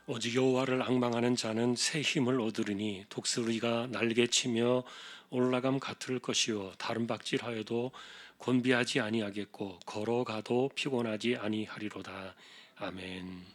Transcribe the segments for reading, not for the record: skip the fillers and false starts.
오직 여호와를 앙망하는 자는 새 힘을 얻으리니 독수리가 날개치며 올라감 같을 것이요 다른 박질하여도 곤비하지 아니하겠고 걸어가도 피곤하지 아니하리로다. 아멘.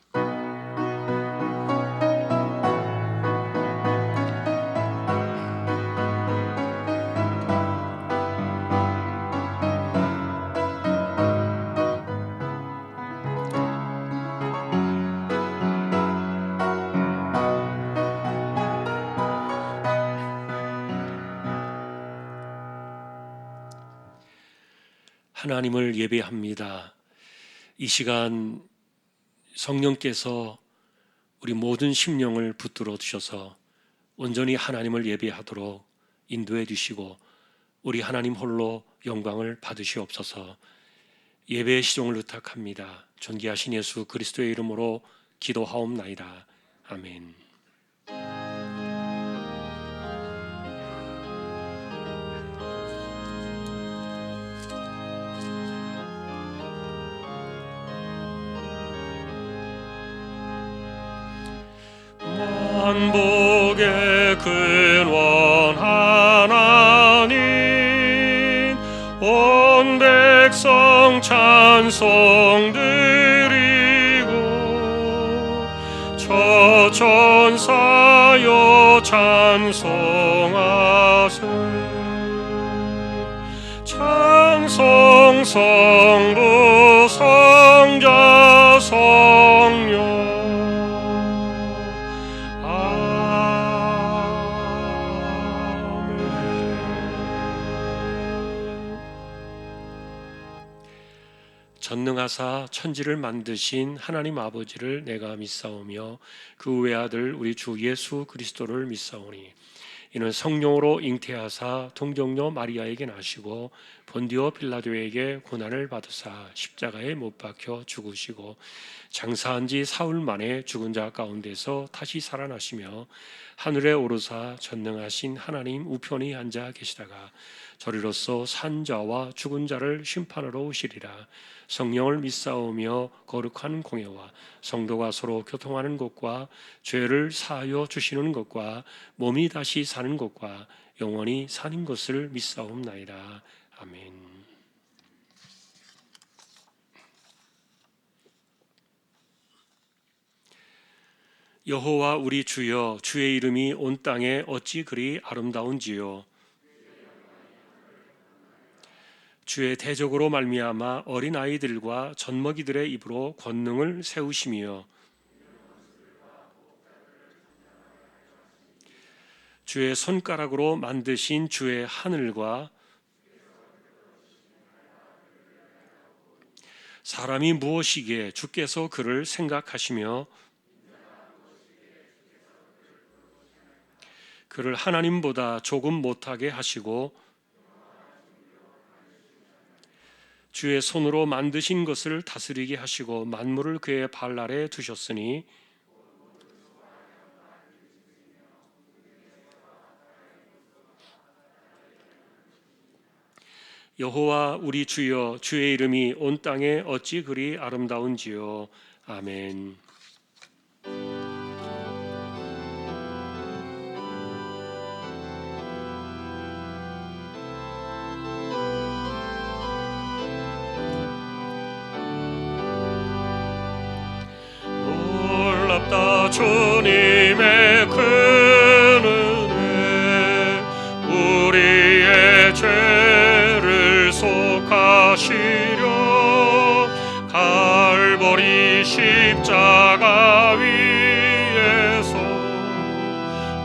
하나님을 예배합니다. 이 시간 성령께서 우리 모든 심령을 붙들어 주셔서 온전히 하나님을 예배하도록 인도해 주시고 우리 하나님 홀로 영광을 받으시옵소서. 예배의 시종을 부탁합니다. 존귀하신 예수 그리스도의 이름으로 기도하옵나이다. 아멘. 만복의 근원 하나님 온 백성 찬송 드리고 저 천사여 찬송하세 창성 성부 성자 성령 전능하사 천지를 만드신 하나님 아버지를 내가 믿사오며 그 외아들 우리 주 예수 그리스도를 믿사오니 이는 성령으로 잉태하사 동정녀 마리아에게 나시고 본디오 빌라도에게 고난을 받으사 십자가에 못 박혀 죽으시고 장사한 지 사흘 만에 죽은 자 가운데서 다시 살아나시며 하늘에 오르사 전능하신 하나님 우편에 앉아 계시다가 저리로서 산 자와 죽은 자를 심판하러 오시리라. 성령을 믿사오며 거룩한 공예와 성도가 서로 교통하는 것과 죄를 사하여 주시는 것과 몸이 다시 사는 것과 영원히 사는 것을 믿사옵나이다. 아멘. 여호와 우리 주여, 주의 이름이 온 땅에 어찌 그리 아름다운지요. 주의 대적으로 말미암아 어린 아이들과 젖먹이들의 입으로 권능을 세우시며 주의 손가락으로 만드신 주의 하늘과 사람이 무엇이기에 주께서 그를 생각하시며 그를 하나님보다 조금 못하게 하시고 주의 손으로 만드신 것을 다스리게 하시고 만물을 그의 발 아래 두셨으니 여호와 우리 주여, 주의 이름이 온 땅에 어찌 그리 아름다운지요. 아멘. 놀랍다 주님의 큰 은혜 우리의 죄를 속하시려 갈보리 십자가 위에서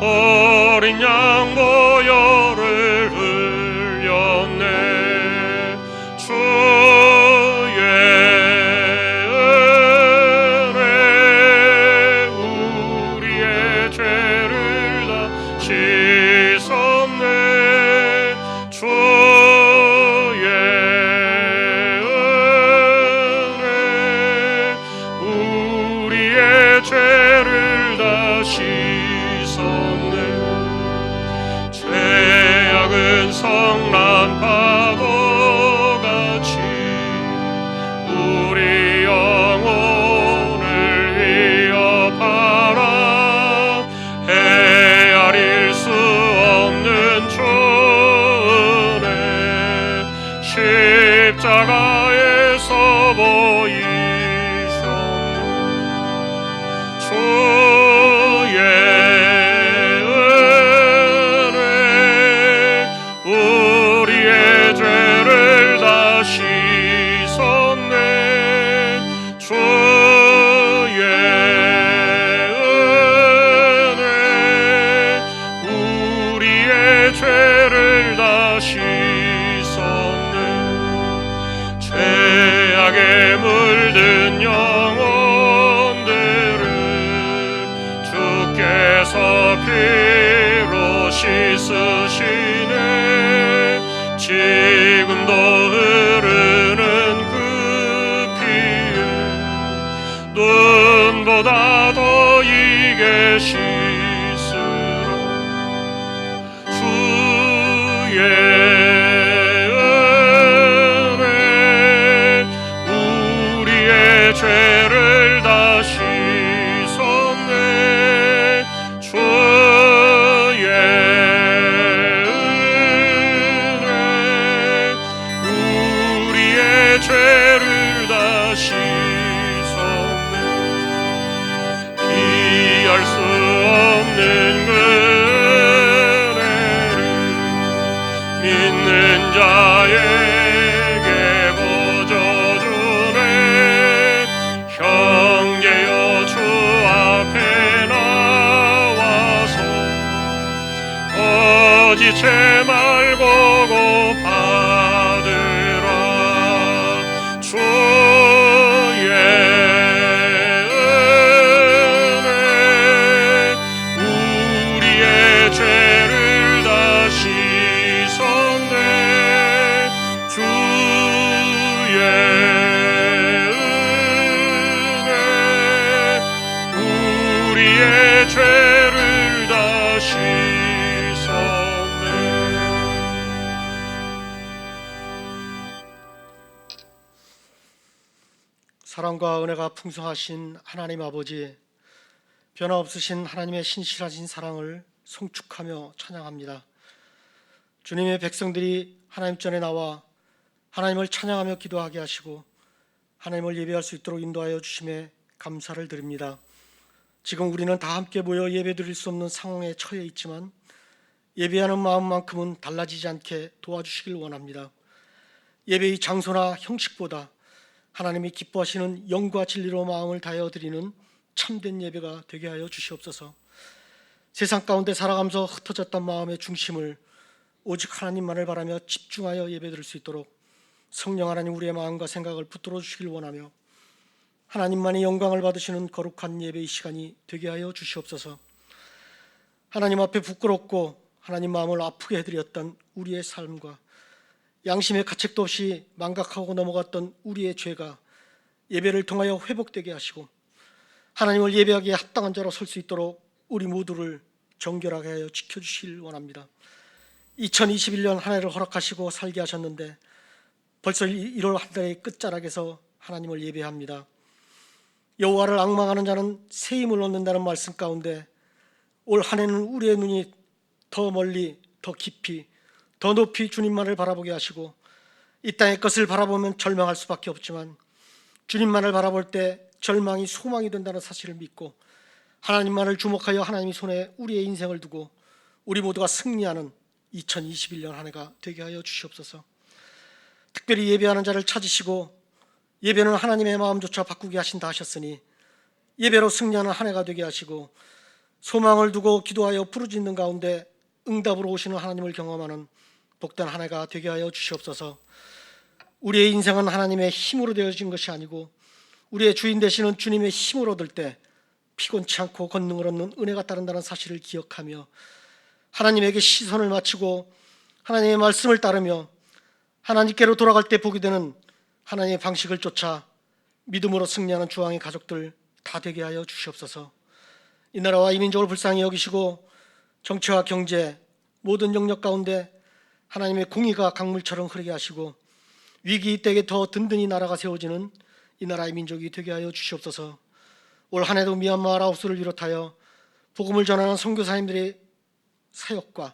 어린 양 보혈을 흘렸네 주의 은혜 우리의 죄를 다 씻었네 주의 은혜 우리의 죄를 다 씻었네 죄악은 성난 파도같이 우리 영혼을 위협하라 십자가에서 보이셨네. 주의 은혜 우리의 죄를 다 씻었네. 주의 은혜 우리의 죄를 다 씻었네. 죄악에 물든 영혼들을 주께서 피로 씻으시네. 지금도 흐르는 그 피에 눈보다 더 이게 씻으라. 주의 죄를 다 씻었네. 주의 은혜 우리의 죄를 다 씻었네. 피할 수 없는 그 은혜를 믿는 자에게 형제여 주 앞에 나와서 거짓죄 말고 받으라. 주의 은혜 우리의 죄를 다 씻었네. 주의 우리의 죄를 다 씻었네. 사랑과 은혜가 풍성하신 하나님 아버지, 변화없으신 하나님의 신실하신 사랑을 송축하며 찬양합니다. 주님의 백성들이 하나님 전에 나와 하나님을 찬양하며 기도하게 하시고 하나님을 예배할 수 있도록 인도하여 주심에 감사를 드립니다. 지금 우리는 다 함께 모여 예배드릴 수 없는 상황에 처해 있지만 예배하는 마음만큼은 달라지지 않게 도와주시길 원합니다. 예배의 장소나 형식보다 하나님이 기뻐하시는 영과 진리로 마음을 다하여 드리는 참된 예배가 되게 하여 주시옵소서. 세상 가운데 살아가면서 흩어졌던 마음의 중심을 오직 하나님만을 바라며 집중하여 예배드릴 수 있도록 성령 하나님 우리의 마음과 생각을 붙들어 주시길 원하며 하나님만이 영광을 받으시는 거룩한 예배의 시간이 되게 하여 주시옵소서. 하나님 앞에 부끄럽고 하나님 마음을 아프게 해드렸던 우리의 삶과 양심의 가책도 없이 망각하고 넘어갔던 우리의 죄가 예배를 통하여 회복되게 하시고 하나님을 예배하기에 합당한 자로 설 수 있도록 우리 모두를 정결하게 하여 지켜주시길 원합니다. 2021년 한 해를 허락하시고 살게 하셨는데 벌써 1월 한 달의 끝자락에서 하나님을 예배합니다. 여호와를 앙망하는 자는 새 힘을 얻는다는 말씀 가운데 올 한 해는 우리의 눈이 더 멀리, 더 깊이, 더 높이 주님만을 바라보게 하시고 이 땅의 것을 바라보면 절망할 수밖에 없지만 주님만을 바라볼 때 절망이 소망이 된다는 사실을 믿고 하나님만을 주목하여 하나님의 손에 우리의 인생을 두고 우리 모두가 승리하는 2021년 한 해가 되게 하여 주시옵소서. 특별히 예배하는 자를 찾으시고 예배는 하나님의 마음조차 바꾸게 하신다 하셨으니 예배로 승리하는 한 해가 되게 하시고 소망을 두고 기도하여 부르짖는 가운데 응답으로 오시는 하나님을 경험하는 복된 한 해가 되게 하여 주시옵소서. 우리의 인생은 하나님의 힘으로 되어진 것이 아니고 우리의 주인 되시는 주님의 힘을 얻을 때 피곤치 않고 권능을 얻는 은혜가 따른다는 사실을 기억하며 하나님에게 시선을 맞추고 하나님의 말씀을 따르며 하나님께로 돌아갈 때 보게 되는 하나님의 방식을 쫓아 믿음으로 승리하는 주왕의 가족들 다 되게 하여 주시옵소서. 이 나라와 이 민족을 불쌍히 여기시고 정치와 경제 모든 영역 가운데 하나님의 공의가 강물처럼 흐르게 하시고 위기 때에 더 든든히 나라가 세워지는 이 나라의 민족이 되게 하여 주시옵소서. 올 한 해도 미얀마 라오스를 비롯하여 복음을 전하는 선교사님들의 사역과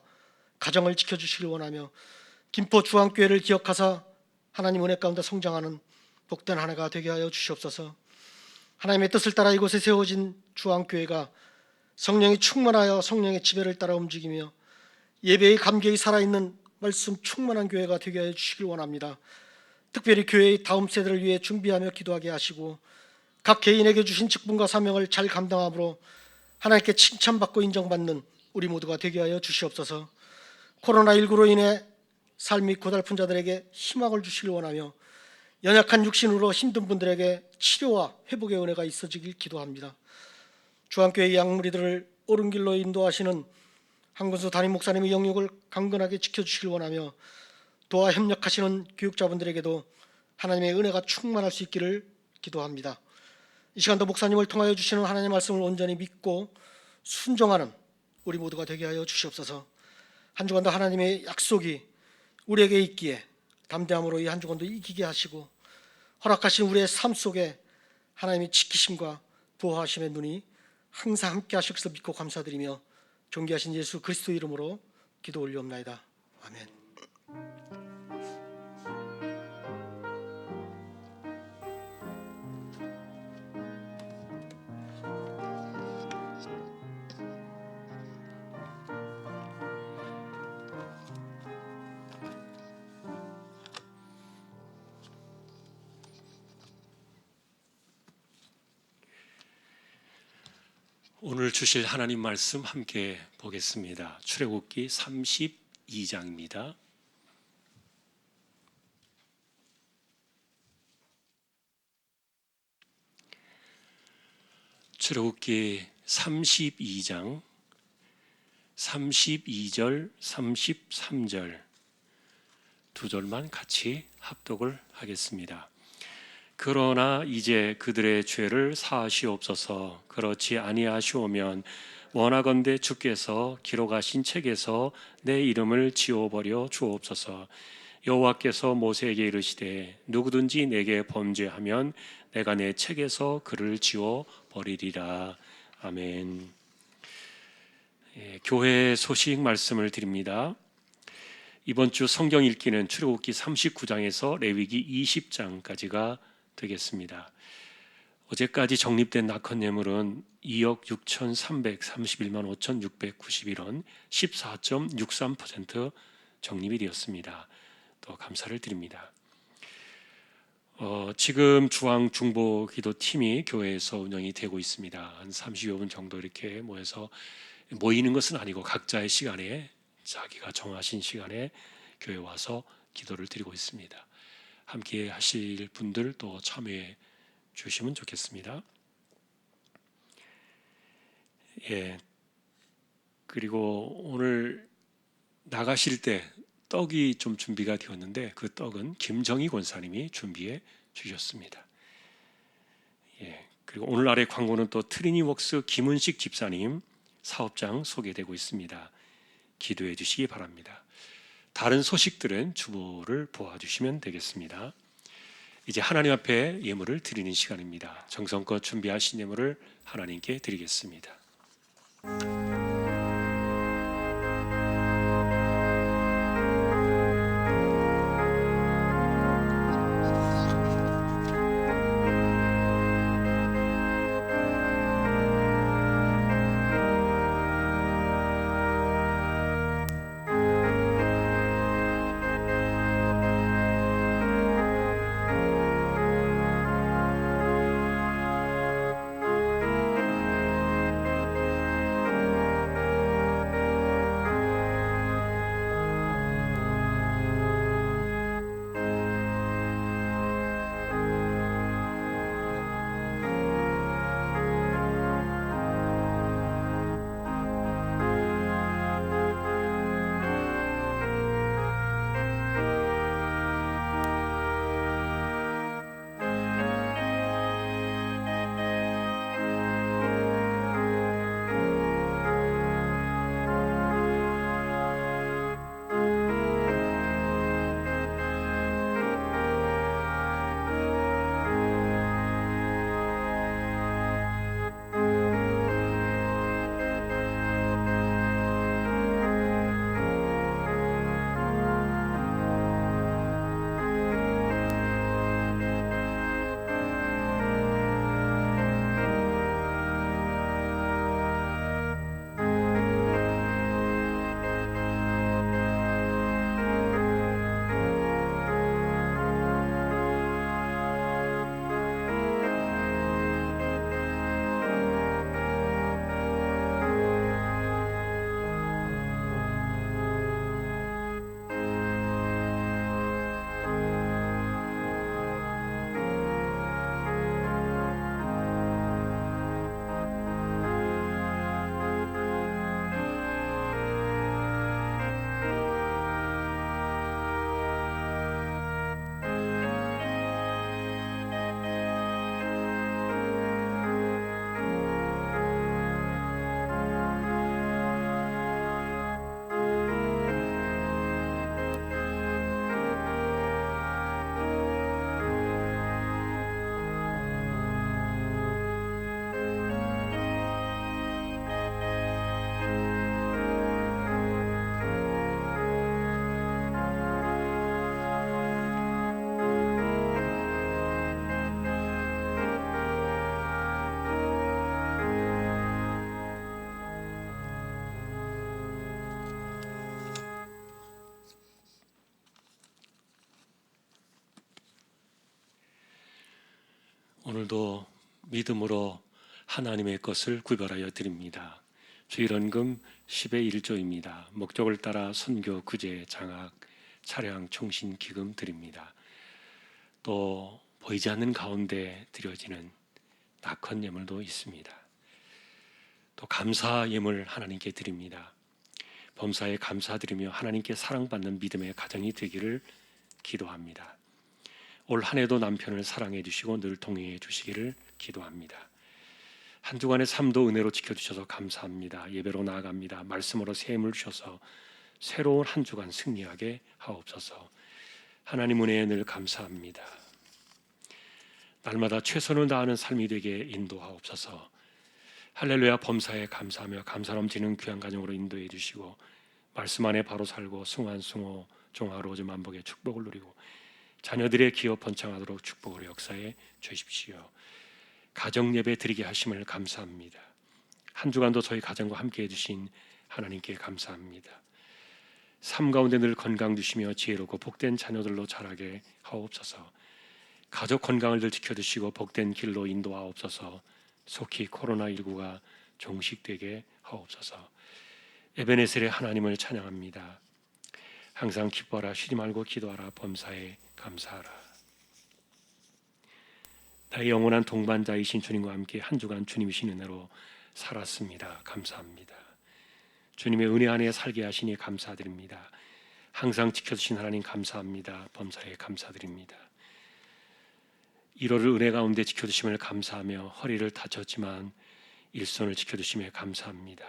가정을 지켜주시길 원하며 김포 중앙교회를 기억하사 하나님 은혜 가운데 성장하는 복된 한 해가 되게 하여 주시옵소서. 하나님의 뜻을 따라 이곳에 세워진 주안교회가 성령이 충만하여 성령의 지배를 따라 움직이며 예배의 감격이 살아있는 말씀 충만한 교회가 되게 하여 주시길 원합니다. 특별히 교회의 다음 세대를 위해 준비하며 기도하게 하시고 각 개인에게 주신 직분과 사명을 잘 감당함으로 하나님께 칭찬받고 인정받는 우리 모두가 되게 하여 주시옵소서. 코로나19로 인해 삶이 고달픈 자들에게 희망을 주시길 원하며 연약한 육신으로 힘든 분들에게 치료와 회복의 은혜가 있어지길 기도합니다. 주안교회의 양무리들을 옳은 길로 인도하시는 한근수 담임 목사님의 영역을 강건하게 지켜주시길 원하며 도와 협력하시는 교육자분들에게도 하나님의 은혜가 충만할 수 있기를 기도합니다. 이 시간도 목사님을 통하여 주시는 하나님의 말씀을 온전히 믿고 순종하는 우리 모두가 되게 하여 주시옵소서. 한 주간도 하나님의 약속이 우리에게 있기에 담대함으로 이 한 주간도 이기게 하시고 허락하신 우리의 삶 속에 하나님의 지키심과 보호하심의 눈이 항상 함께 하실 것을 믿고 감사드리며 존귀하신 예수 그리스도 이름으로 기도 올리옵나이다. 아멘. 오늘 주실 하나님 말씀 함께 보겠습니다. 출애굽기 32장입니다. 출애굽기 32장 32절 33절 두 절만 같이 합독을 하겠습니다. 그러나 이제 그들의 죄를 사하시옵소서. 그렇지 아니하시오면 원하건대 주께서 기록하신 책에서 내 이름을 지워버려 주옵소서. 여호와께서 모세에게 이르시되 누구든지 내게 범죄하면 내가 내 책에서 그를 지워버리리라. 아멘. 교회 소식 말씀을 드립니다. 이번 주 성경 읽기는 출애굽기 39장에서 레위기 20장까지가 되겠습니다. 어제까지 적립된 낙헌예물은 2억 6,331만 5,691원 14.63% 적립이 되었습니다. 또 감사를 드립니다. 지금 주황 중보 기도팀이 교회에서 운영이 되고 있습니다. 한 30여 분 정도 이렇게 모여서 모이는 것은 아니고 각자의 시간에 자기가 정하신 시간에 교회 와서 기도를 드리고 있습니다. 함께 하실 분들 또 참여해 주시면 좋겠습니다. 그리고 오늘 나가실 때 떡이 좀 준비가 되었는데 그 떡은 김정희 권사님이 준비해 주셨습니다. 그리고 오늘날의 광고는 또 트리니웍스 김은식 집사님 사업장 소개되고 있습니다. 기도해 주시기 바랍니다. 다른 소식들은 주보를 보아주시면 되겠습니다. 이제 하나님 앞에 예물을 드리는 시간입니다. 정성껏 준비하신 예물을 하나님께 드리겠습니다. 오늘도 믿음으로 하나님의 것을 구별하여 드립니다. 주일헌금 10의 1조입니다. 목적을 따라 선교, 구제, 장학, 차량, 총신, 기금 드립니다. 또 보이지 않는 가운데 드려지는 낙헌 예물도 있습니다. 또 감사 예물 하나님께 드립니다. 범사에 감사드리며 하나님께 사랑받는 믿음의 가정이 되기를 기도합니다. 올 한 해도 남편을 사랑해 주시고 늘 동행해 주시기를 기도합니다. 한 주간의 삶도 은혜로 지켜주셔서 감사합니다. 예배로 나아갑니다. 말씀으로 새 힘을 주셔서 새로운 한 주간 승리하게 하옵소서. 하나님 은혜에 늘 감사합니다. 날마다 최선을 다하는 삶이 되게 인도하옵소서. 할렐루야. 범사에 감사하며 감사 넘치는 귀한 가정으로 인도해 주시고 말씀 안에 바로 살고 승환승호 종하로즈 만복의 축복을 누리고 자녀들의 기업 번창하도록 축복으로 역사해 주십시오. 가정 예배 드리게 하심을 감사합니다. 한 주간도 저희 가정과 함께 해주신 하나님께 감사합니다. 삶 가운데 늘 건강 주시며 지혜롭고 복된 자녀들로 자라게 하옵소서. 가족 건강을 늘 지켜주시고 복된 길로 인도하옵소서. 속히 코로나19가 종식되게 하옵소서. 에베네셀의 하나님을 찬양합니다. 항상 기뻐하라, 쉬지 말고 기도하라, 범사에 감사하라. 나의 영원한 동반자이신 주님과 함께 한 주간 주님이신 은혜로 살았습니다. 감사합니다. 주님의 은혜 안에 살게 하시니 감사드립니다. 항상 지켜주신 하나님 감사합니다. 범사에 감사드립니다. 1월을 은혜 가운데 지켜주심을 감사하며 허리를 다쳤지만 일손을 지켜주심에 감사합니다.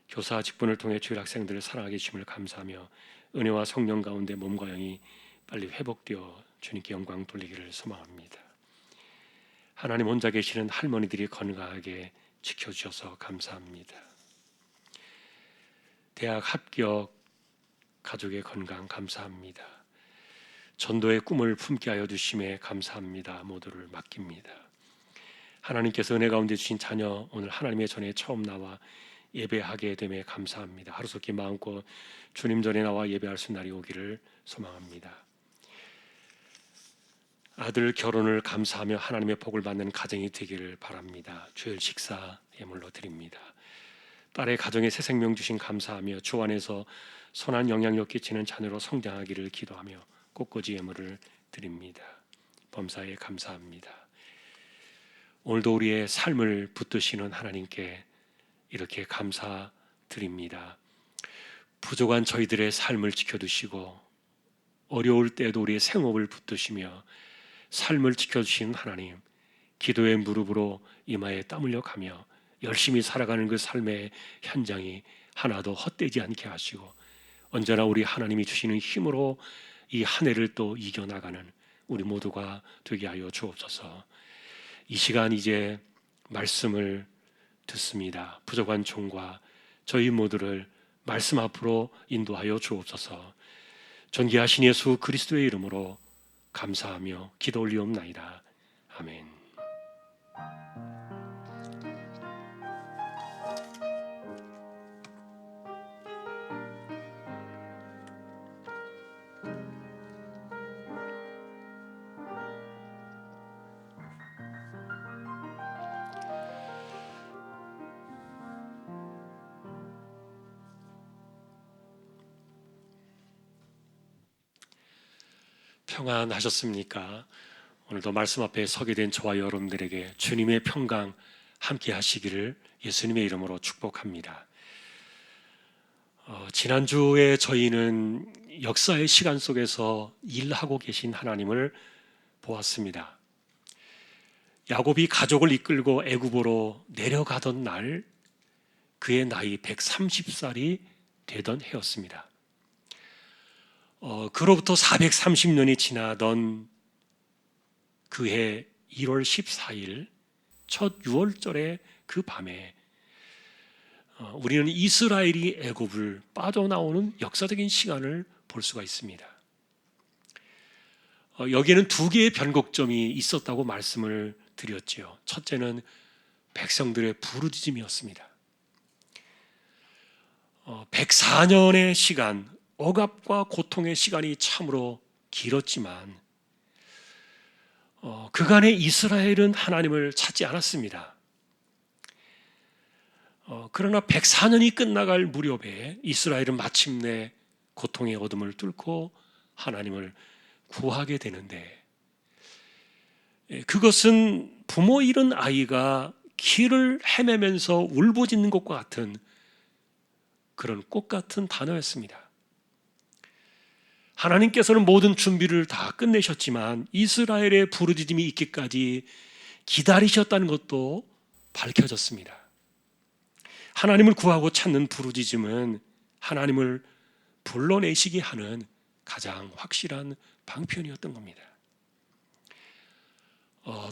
교사 직분을 통해 주일 학생들을 사랑하게 해주심을 감사하며 은혜와 성령 가운데 몸과 영이 빨리 회복되어 주님께 영광 돌리기를 소망합니다. 하나님 혼자 계시는 할머니들이 건강하게 지켜주셔서 감사합니다. 대학 합격, 가족의 건강 감사합니다. 전도의 꿈을 품게 하여 주심에 감사합니다. 모두를 맡깁니다. 하나님께서 은혜 가운데 주신 자녀 오늘 하나님의 전에 처음 나와 예배하게 됨에 감사합니다. 하루속히 마음껏 주님 전에 나와 예배할 수 있는 날이 오기를 소망합니다. 아들 결혼을 감사하며 하나님의 복을 받는 가정이 되기를 바랍니다. 주일 식사 예물로 드립니다. 딸의 가정에 새 생명 주신 감사하며 주 안에서 선한 영향력 끼치는 자녀로 성장하기를 기도하며 꽃꽂이 예물을 드립니다. 범사에 감사합니다. 오늘도 우리의 삶을 붙드시는 하나님께 이렇게 감사드립니다. 부족한 저희들의 삶을 지켜주시고 어려울 때도 우리의 생업을 붙드시며 삶을 지켜주시는 하나님, 기도의 무릎으로 이마에 땀 흘려 가며 열심히 살아가는 그 삶의 현장이 하나도 헛되지 않게 하시고 언제나 우리 하나님이 주시는 힘으로 이 한 해를 또 이겨나가는 우리 모두가 되게 하여 주옵소서. 이 시간 이제 말씀을 듣습니다. 부족한 종과 저희 모두를 말씀 앞으로 인도하여 주옵소서. 존귀하신 예수 그리스도의 이름으로 감사하며 기도 올리옵나이다. 아멘. 평안하셨습니까? 오늘도 말씀 앞에 서게 된 저와 여러분들에게 주님의 평강 함께 하시기를 예수님의 이름으로 축복합니다. 지난주에 저희는 역사의 시간 속에서 일하고 계신 하나님을 보았습니다. 야곱이 가족을 이끌고 애굽으로 내려가던 날 그의 나이 130살이 되던 해였습니다. 그로부터 430년이 지나던 그해 1월 14일 첫 유월절의 그 밤에 우리는 이스라엘이 애굽을 빠져나오는 역사적인 시간을 볼 수가 있습니다. 여기에는 두 개의 변곡점이 있었다고 말씀을 드렸지요. 첫째는 백성들의 부르짖음이었습니다. 104년의 시간, 억압과 고통의 시간이 참으로 길었지만 그간의 이스라엘은 하나님을 찾지 않았습니다. 그러나 104년이 끝나갈 무렵에 이스라엘은 마침내 고통의 어둠을 뚫고 하나님을 구하게 되는데, 그것은 부모 잃은 아이가 길을 헤매면서 울부짖는 것과 같은 그런 꽃 같은 단어였습니다. 하나님께서는 모든 준비를 다 끝내셨지만 이스라엘의 부르짖음이 있기까지 기다리셨다는 것도 밝혀졌습니다. 하나님을 구하고 찾는 부르짖음은 하나님을 불러내시게 하는 가장 확실한 방편이었던 겁니다.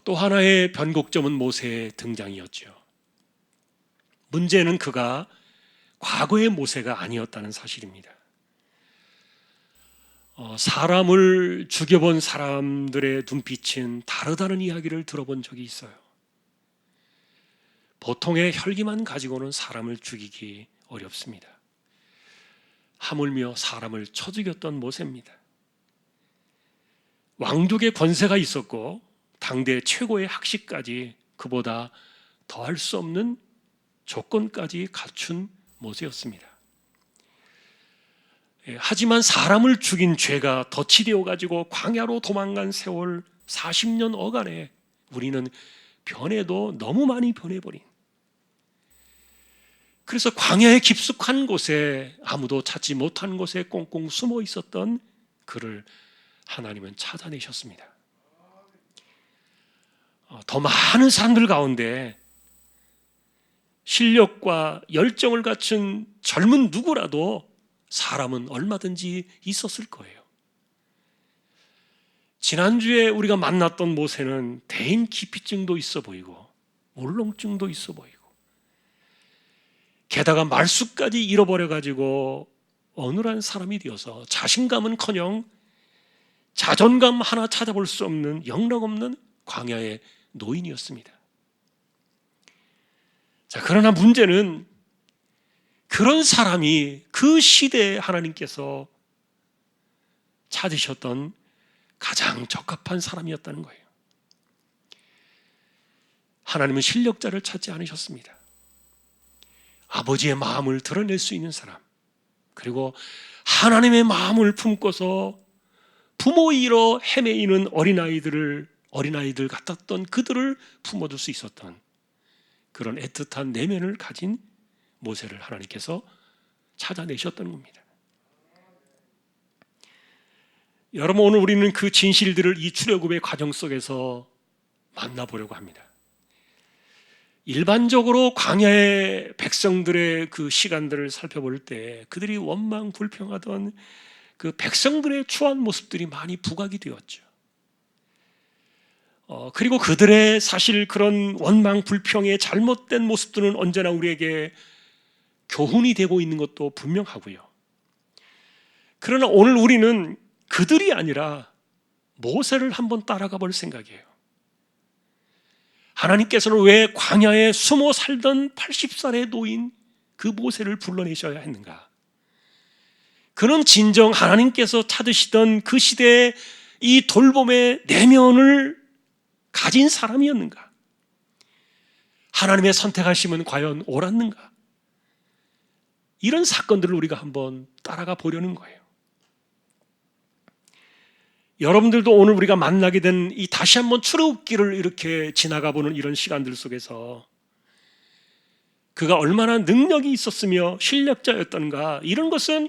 또 하나의 변곡점은 모세의 등장이었죠. 문제는 그가 과거의 모세가 아니었다는 사실입니다. 사람을 죽여본 사람들의 눈빛은 다르다는 이야기를 들어본 적이 있어요. 보통의 혈기만 가지고는 사람을 죽이기 어렵습니다. 하물며 사람을 쳐 죽였던 모세입니다. 왕족의 권세가 있었고 당대 최고의 학식까지 그보다 더할 수 없는 조건까지 갖춘 모세였습니다. 하지만 사람을 죽인 죄가 덧치되어 가지고 광야로 도망간 세월 40년 어간에 우리는 변해도 너무 많이 변해버린, 그래서 광야의 깊숙한 곳에 아무도 찾지 못한 곳에 꽁꽁 숨어 있었던 그를 하나님은 찾아내셨습니다. 더 많은 사람들 가운데 실력과 열정을 갖춘 젊은 누구라도 사람은 얼마든지 있었을 거예요. 지난주에 우리가 만났던 모세는 대인 기피증도 있어 보이고 울렁증도 있어 보이고 게다가 말수까지 잃어버려가지고 어눌한 사람이 되어서 자신감은커녕 자존감 하나 찾아볼 수 없는 영락없는 광야의 노인이었습니다. 자, 그러나 문제는 그런 사람이 그 시대에 하나님께서 찾으셨던 가장 적합한 사람이었다는 거예요. 하나님은 실력자를 찾지 않으셨습니다. 아버지의 마음을 드러낼 수 있는 사람, 그리고 하나님의 마음을 품고서 부모 잃어 헤매이는 어린아이들 같았던 그들을 품어줄 수 있었던 그런 애틋한 내면을 가진 모세를 하나님께서 찾아내셨던 겁니다. 여러분, 오늘 우리는 그 진실들을 이 출애굽의 과정 속에서 만나보려고 합니다. 일반적으로 광야의 백성들의 그 시간들을 살펴볼 때 그들이 원망 불평하던 그 백성들의 추한 모습들이 많이 부각이 되었죠. 그리고 그들의 사실 그런 원망 불평의 잘못된 모습들은 언제나 우리에게 교훈이 되고 있는 것도 분명하고요. 그러나 오늘 우리는 그들이 아니라 모세를 한번 따라가 볼 생각이에요. 하나님께서는 왜 광야에 숨어 살던 80살의 노인 그 모세를 불러내셔야 했는가? 그는 진정 하나님께서 찾으시던 그 시대의 이 돌봄의 내면을 가진 사람이었는가? 하나님의 선택하심은 과연 옳았는가? 이런 사건들을 우리가 한번 따라가 보려는 거예요. 여러분들도 오늘 우리가 만나게 된 이 다시 한번 출애굽기를 이렇게 지나가 보는 이런 시간들 속에서 그가 얼마나 능력이 있었으며 실력자였던가, 이런 것은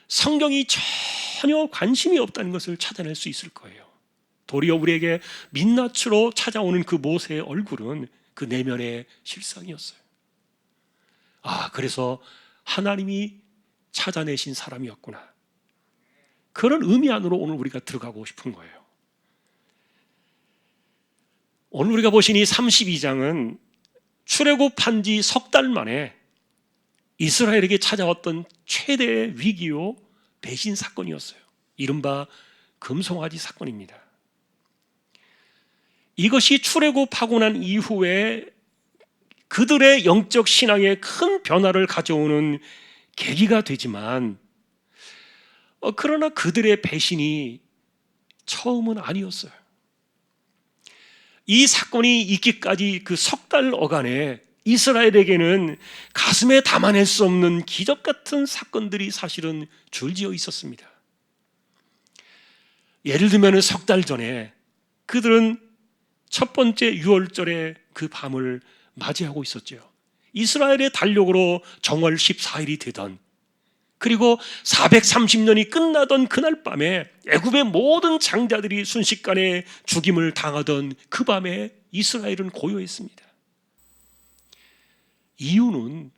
성경이 전혀 관심이 없다는 것을 찾아낼 수 있을 거예요. 도리어 우리에게 민낯으로 찾아오는 그 모세의 얼굴은 그 내면의 실상이었어요. 그래서 하나님이 찾아내신 사람이었구나. 그런 의미 안으로 오늘 우리가 들어가고 싶은 거예요. 오늘 우리가 보신 이 32장은 출애굽한 지 석 달 만에 이스라엘에게 찾아왔던 최대의 위기요 배신 사건이었어요. 이른바 금송아지 사건입니다. 이것이 출애굽하고 난 이후에 그들의 영적 신앙에 큰 변화를 가져오는 계기가 되지만, 그러나 그들의 배신이 처음은 아니었어요. 이 사건이 있기까지 그 석 달 어간에 이스라엘에게는 가슴에 담아낼 수 없는 기적 같은 사건들이 사실은 줄지어 있었습니다. 예를 들면 석 달 전에 그들은 첫 번째 유월절의 그 밤을 맞이하고 있었죠. 이스라엘의 달력으로 정월 14일이 되던, 그리고 430년이 끝나던 그날 밤에 애굽의 모든 장자들이 순식간에 죽임을 당하던 그 밤에 이스라엘은 고요했습니다. 이유는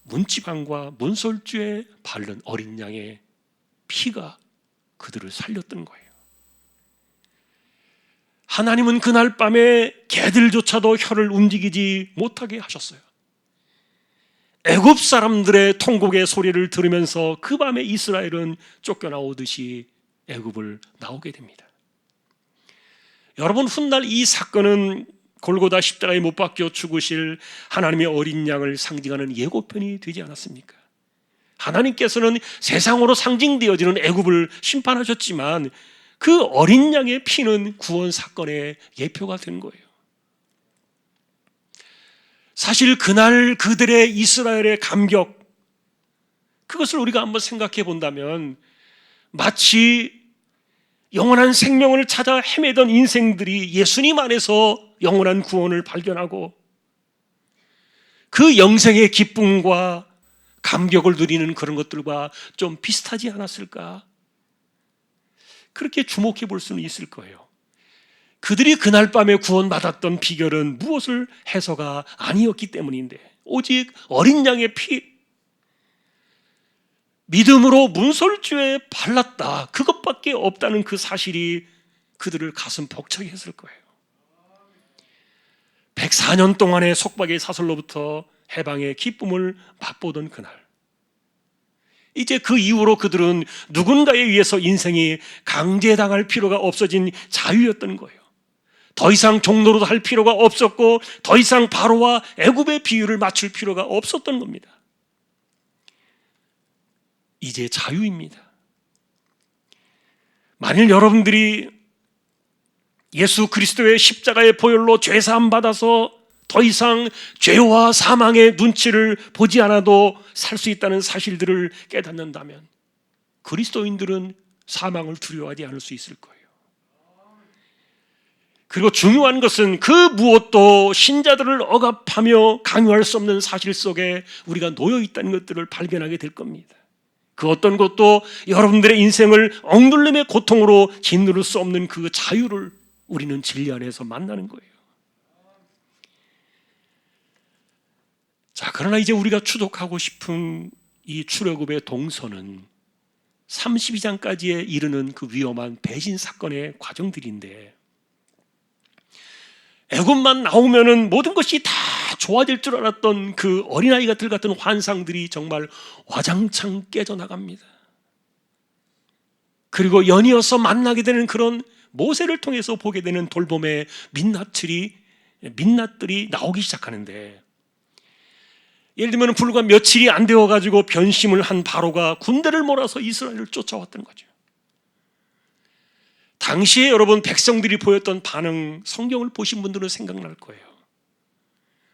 문지방과 문설주에 바른 어린 양의 피가 그들을 살렸던 거예요. 하나님은 그날 밤에 개들조차도 혀를 움직이지 못하게 하셨어요. 애굽 사람들의 통곡의 소리를 들으면서 그 밤에 이스라엘은 쫓겨나오듯이 애굽을 나오게 됩니다. 여러분, 훗날 이 사건은 골고다 십자가에 못 박혀 죽으실 하나님의 어린 양을 상징하는 예고편이 되지 않았습니까? 하나님께서는 세상으로 상징되어지는 애굽을 심판하셨지만 그 어린 양의 피는 구원 사건의 예표가 된 거예요. 사실 그날 그들의 이스라엘의 감격, 그것을 우리가 한번 생각해 본다면 마치 영원한 생명을 찾아 헤매던 인생들이 예수님 안에서 영원한 구원을 발견하고 그 영생의 기쁨과 감격을 누리는 그런 것들과 좀 비슷하지 않았을까? 그렇게 주목해 볼 수는 있을 거예요. 그들이 그날 밤에 구원받았던 비결은 무엇을 해서가 아니었기 때문인데 오직 어린 양의 피, 믿음으로 문설주에 발랐다, 그것밖에 없다는 그 사실이 그들을 가슴 벅차게 했을 거예요. 104년 동안의 속박의 사슬로부터 해방의 기쁨을 맛보던 그날, 이제 그 이후로 그들은 누군가에 의해서 인생이 강제당할 필요가 없어진 자유였던 거예요. 더 이상 종노릇 할 필요가 없었고 더 이상 바로와 애굽의 비유를 맞출 필요가 없었던 겁니다. 이제 자유입니다. 만일 여러분들이 예수 그리스도의 십자가의 보혈로 죄사함 받아서 더 이상 죄와 사망의 눈치를 보지 않아도 살 수 있다는 사실들을 깨닫는다면 그리스도인들은 사망을 두려워하지 않을 수 있을 거예요. 그리고 중요한 것은 그 무엇도 신자들을 억압하며 강요할 수 없는 사실 속에 우리가 놓여 있다는 것들을 발견하게 될 겁니다. 그 어떤 것도 여러분들의 인생을 억눌림의 고통으로 짓누를 수 없는 그 자유를 우리는 진리 안에서 만나는 거예요. 자, 그러나 이제 우리가 추적하고 싶은 이 출애굽의 동서는 32장까지에 이르는 그 위험한 배신 사건의 과정들인데, 애굽만 나오면은 모든 것이 다 좋아질 줄 알았던 그 어린아이들 같은 환상들이 정말 와장창 깨져나갑니다. 그리고 연이어서 만나게 되는 그런 모세를 통해서 보게 되는 돌봄의 민낯들이 나오기 시작하는데, 예를 들면 불과 며칠이 안 되어가지고 변심을 한 바로가 군대를 몰아서 이스라엘을 쫓아왔던 거죠. 당시에 여러분 백성들이 보였던 반응, 성경을 보신 분들은 생각날 거예요.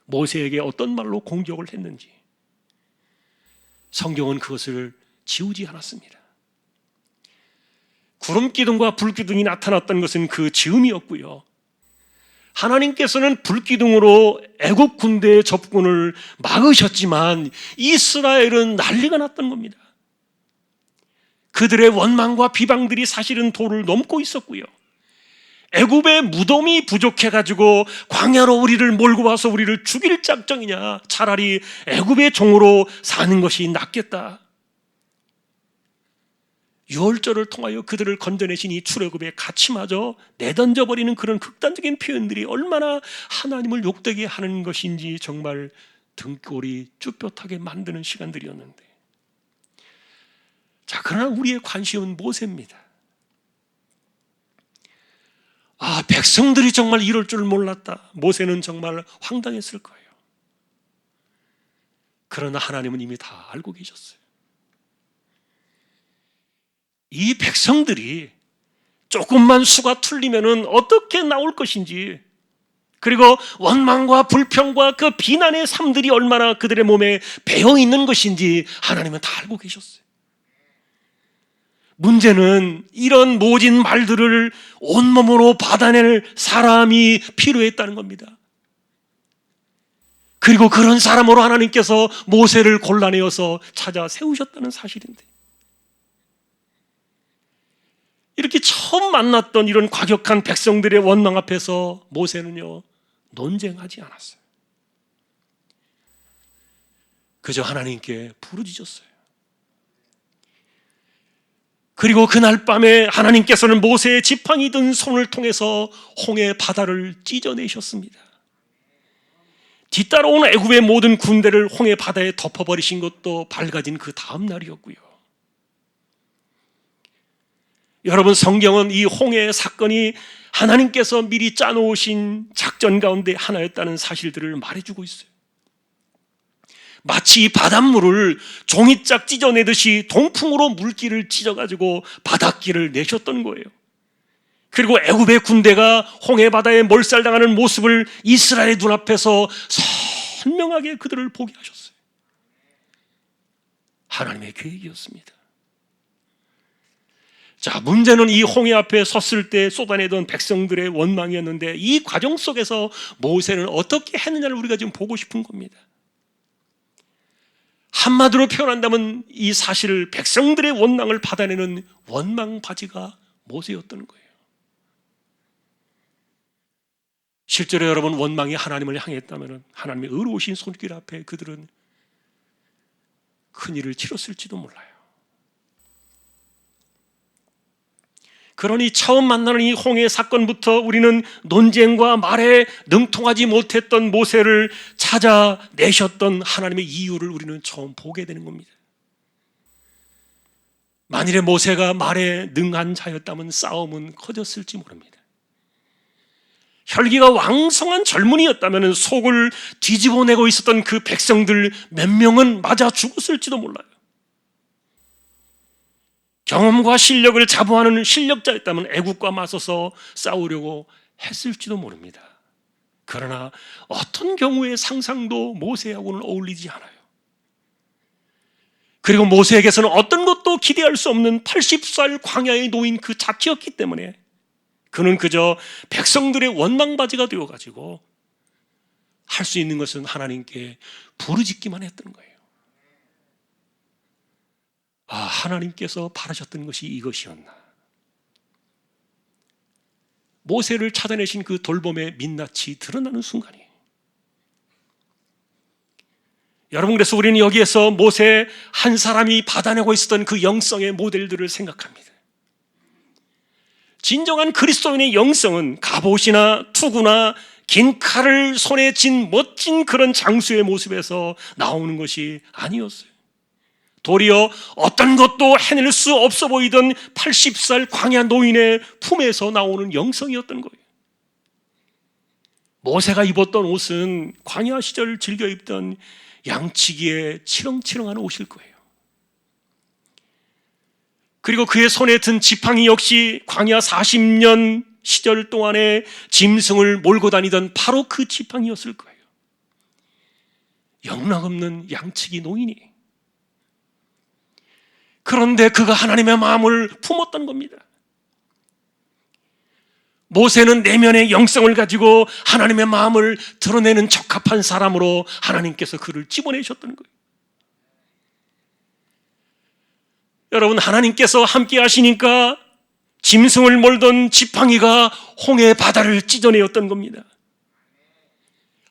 모세에게 어떤 말로 공격을 했는지. 성경은 그것을 지우지 않았습니다. 구름 기둥과 불 기둥이 나타났던 것은 그 지음이었고요. 하나님께서는 불기둥으로 애국 군대의 접근을 막으셨지만 이스라엘은 난리가 났던 겁니다. 그들의 원망과 비방들이 사실은 도를 넘고 있었고요. 애굽의 무덤이 부족해가지고 광야로 우리를 몰고 와서 우리를 죽일 작정이냐, 차라리 애굽의 종으로 사는 것이 낫겠다. 유월절을 통하여 그들을 건져내신 이 출애굽의 가치마저 내던져버리는 그런 극단적인 표현들이 얼마나 하나님을 욕되게 하는 것인지 정말 등골이 쭈뼛하게 만드는 시간들이었는데, 자, 그러나 우리의 관심은 모세입니다. 아, 백성들이 정말 이럴 줄 몰랐다. 모세는 정말 황당했을 거예요. 그러나 하나님은 이미 다 알고 계셨어요. 이 백성들이 조금만 수가 틀리면은 어떻게 나올 것인지, 그리고 원망과 불평과 그 비난의 삶들이 얼마나 그들의 몸에 배어 있는 것인지 하나님은 다 알고 계셨어요. 문제는 이런 모진 말들을 온몸으로 받아낼 사람이 필요했다는 겁니다. 그리고 그런 사람으로 하나님께서 모세를 골라내어서 찾아 세우셨다는 사실인데, 이렇게 처음 만났던 이런 과격한 백성들의 원망 앞에서 모세는요, 논쟁하지 않았어요. 그저 하나님께 부르짖었어요. 그리고 그날 밤에 하나님께서는 모세의 지팡이 든 손을 통해서 홍해 바다를 찢어내셨습니다. 뒤따라온 애굽의 모든 군대를 홍해 바다에 덮어버리신 것도 밝아진 그 다음 날이었고요. 여러분, 성경은 이 홍해 사건이 하나님께서 미리 짜놓으신 작전 가운데 하나였다는 사실들을 말해주고 있어요. 마치 바닷물을 종이짝 찢어내듯이 동풍으로 물길을 찢어가지고 바닷길을 내셨던 거예요. 그리고 애굽의 군대가 홍해 바다에 몰살당하는 모습을 이스라엘의 눈앞에서 선명하게 그들을 보게 하셨어요. 하나님의 계획이었습니다. 자, 문제는 이 홍해 앞에 섰을 때 쏟아내던 백성들의 원망이었는데, 이 과정 속에서 모세는 어떻게 했느냐를 우리가 지금 보고 싶은 겁니다. 한마디로 표현한다면 이 사실을, 백성들의 원망을 받아내는 원망바지가 모세였던 거예요. 실제로 여러분, 원망이 하나님을 향했다면 하나님의 의로우신 손길 앞에 그들은 큰일을 치렀을지도 몰라요. 그러니 처음 만나는 이 홍해 사건부터 우리는 논쟁과 말에 능통하지 못했던 모세를 찾아내셨던 하나님의 이유를 우리는 처음 보게 되는 겁니다. 만일에 모세가 말에 능한 자였다면 싸움은 커졌을지 모릅니다. 혈기가 왕성한 젊은이였다면 속을 뒤집어내고 있었던 그 백성들 몇 명은 맞아 죽었을지도 몰라요. 경험과 실력을 자부하는 실력자였다면 애국과 맞서서 싸우려고 했을지도 모릅니다. 그러나 어떤 경우의 상상도 모세하고는 어울리지 않아요. 그리고 모세에게서는 어떤 것도 기대할 수 없는 80살 광야에 놓인 그 자키였기 때문에 그는 그저 백성들의 원망바지가 되어가지고 할 수 있는 것은 하나님께 부르짖기만 했던 거예요. 아, 하나님께서 바라셨던 것이 이것이었나. 모세를 찾아내신 그 돌봄의 민낯이 드러나는 순간이에요. 여러분, 그래서 우리는 여기에서 모세 한 사람이 받아내고 있었던 그 영성의 모델들을 생각합니다. 진정한 그리스도인의 영성은 갑옷이나 투구나 긴 칼을 손에 쥔 멋진 그런 장수의 모습에서 나오는 것이 아니었어요. 도리어 어떤 것도 해낼 수 없어 보이던 80살 광야 노인의 품에서 나오는 영성이었던 거예요. 모세가 입었던 옷은 광야 시절 즐겨 입던 양치기에 치렁치렁한 옷일 거예요. 그리고 그의 손에 든 지팡이 역시 광야 40년 시절 동안에 짐승을 몰고 다니던 바로 그 지팡이였을 거예요. 영락없는 양치기 노인이. 그런데 그가 하나님의 마음을 품었던 겁니다. 모세는 내면의 영성을 가지고 하나님의 마음을 드러내는 적합한 사람으로 하나님께서 그를 집어내셨던 거예요. 여러분, 하나님께서 함께 하시니까 짐승을 몰던 지팡이가 홍해 바다를 찢어내었던 겁니다.